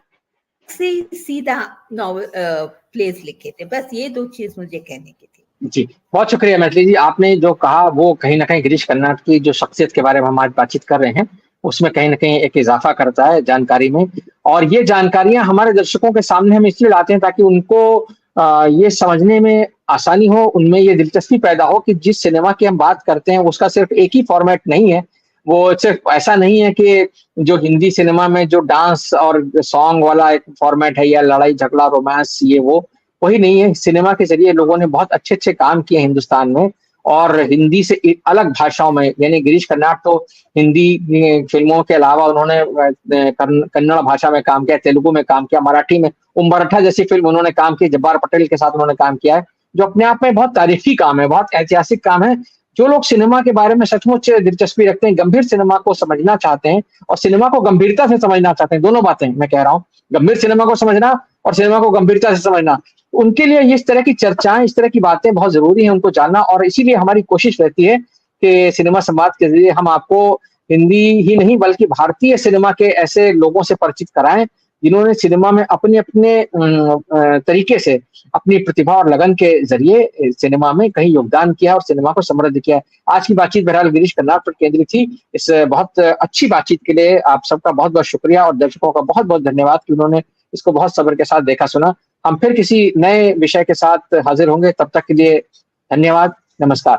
से सीधा नॉवेल प्लेस लिखे थे। बस ये 2 चीज मुझे कहने की थी।
जी, बहुत शुक्रिया मैथिली जी। आपने जो कहा वो कहीं ना कहीं गिरीश कर्नाड की जो शख्सियत के बारे में हम आज बातचीत कर रहे हैं, उसमें कहीं ना कहीं एक इजाफा करता है जानकारी में, और ये जानकारियां हमारे दर्शकों के सामने हम इसलिए लाते हैं ताकि उनको ये समझने में आसानी हो, उनमें ये दिलचस्पी पैदा हो कि जिस सिनेमा की हम बात करते हैं उसका सिर्फ एक ही फॉर्मेट नहीं है। वो सिर्फ ऐसा नहीं है कि जो हिंदी सिनेमा में जो डांस और सॉन्ग वाला एक फॉर्मेट है, या लड़ाई झगड़ा रोमांस, ये वो वही नहीं है। सिनेमा के जरिए लोगों ने बहुत अच्छे अच्छे काम किए हिंदुस्तान में, और हिंदी से अलग भाषाओं में, यानी गिरीश कर्नाड तो हिंदी फिल्मों के अलावा उन्होंने कन्नड़ भाषा में काम किया, तेलुगु में काम किया, मराठी में उम्बरठा जैसी फिल्म उन्होंने काम की, जब्बार पटेल के साथ उन्होंने काम किया है, जो अपने आप में बहुत तारीफी काम है, बहुत ऐतिहासिक काम है। जो लोग सिनेमा के बारे में सचमुच दिलचस्पी रखते हैं, गंभीर सिनेमा को समझना चाहते हैं और सिनेमा को गंभीरता से समझना चाहते हैं, दोनों बातें मैं कह रहा हूँ, गंभीर सिनेमा को समझना और सिनेमा को गंभीरता से समझना, उनके लिए इस तरह की चर्चाएं, इस तरह की बातें बहुत जरूरी है उनको जानना। और इसीलिए हमारी कोशिश रहती है कि सिनेमा संवाद के जरिए हम आपको हिंदी ही नहीं बल्कि भारतीय सिनेमा के ऐसे लोगों से परिचित कराएं जिन्होंने सिनेमा में अपने अपने तरीके से अपनी प्रतिभा और लगन के जरिए सिनेमा में कहीं योगदान किया और सिनेमा को समृद्ध किया। आज की बातचीत बहरहाल गिरीश कर्नाड पर केंद्रित थी। इस बहुत अच्छी बातचीत के लिए आप सबका बहुत बहुत शुक्रिया और दर्शकों का बहुत बहुत धन्यवाद कि उन्होंने इसको बहुत सब्र के साथ देखा सुना। हम फिर किसी नए विषय के साथ हाजिर होंगे, तब तक के लिए धन्यवाद, नमस्कार।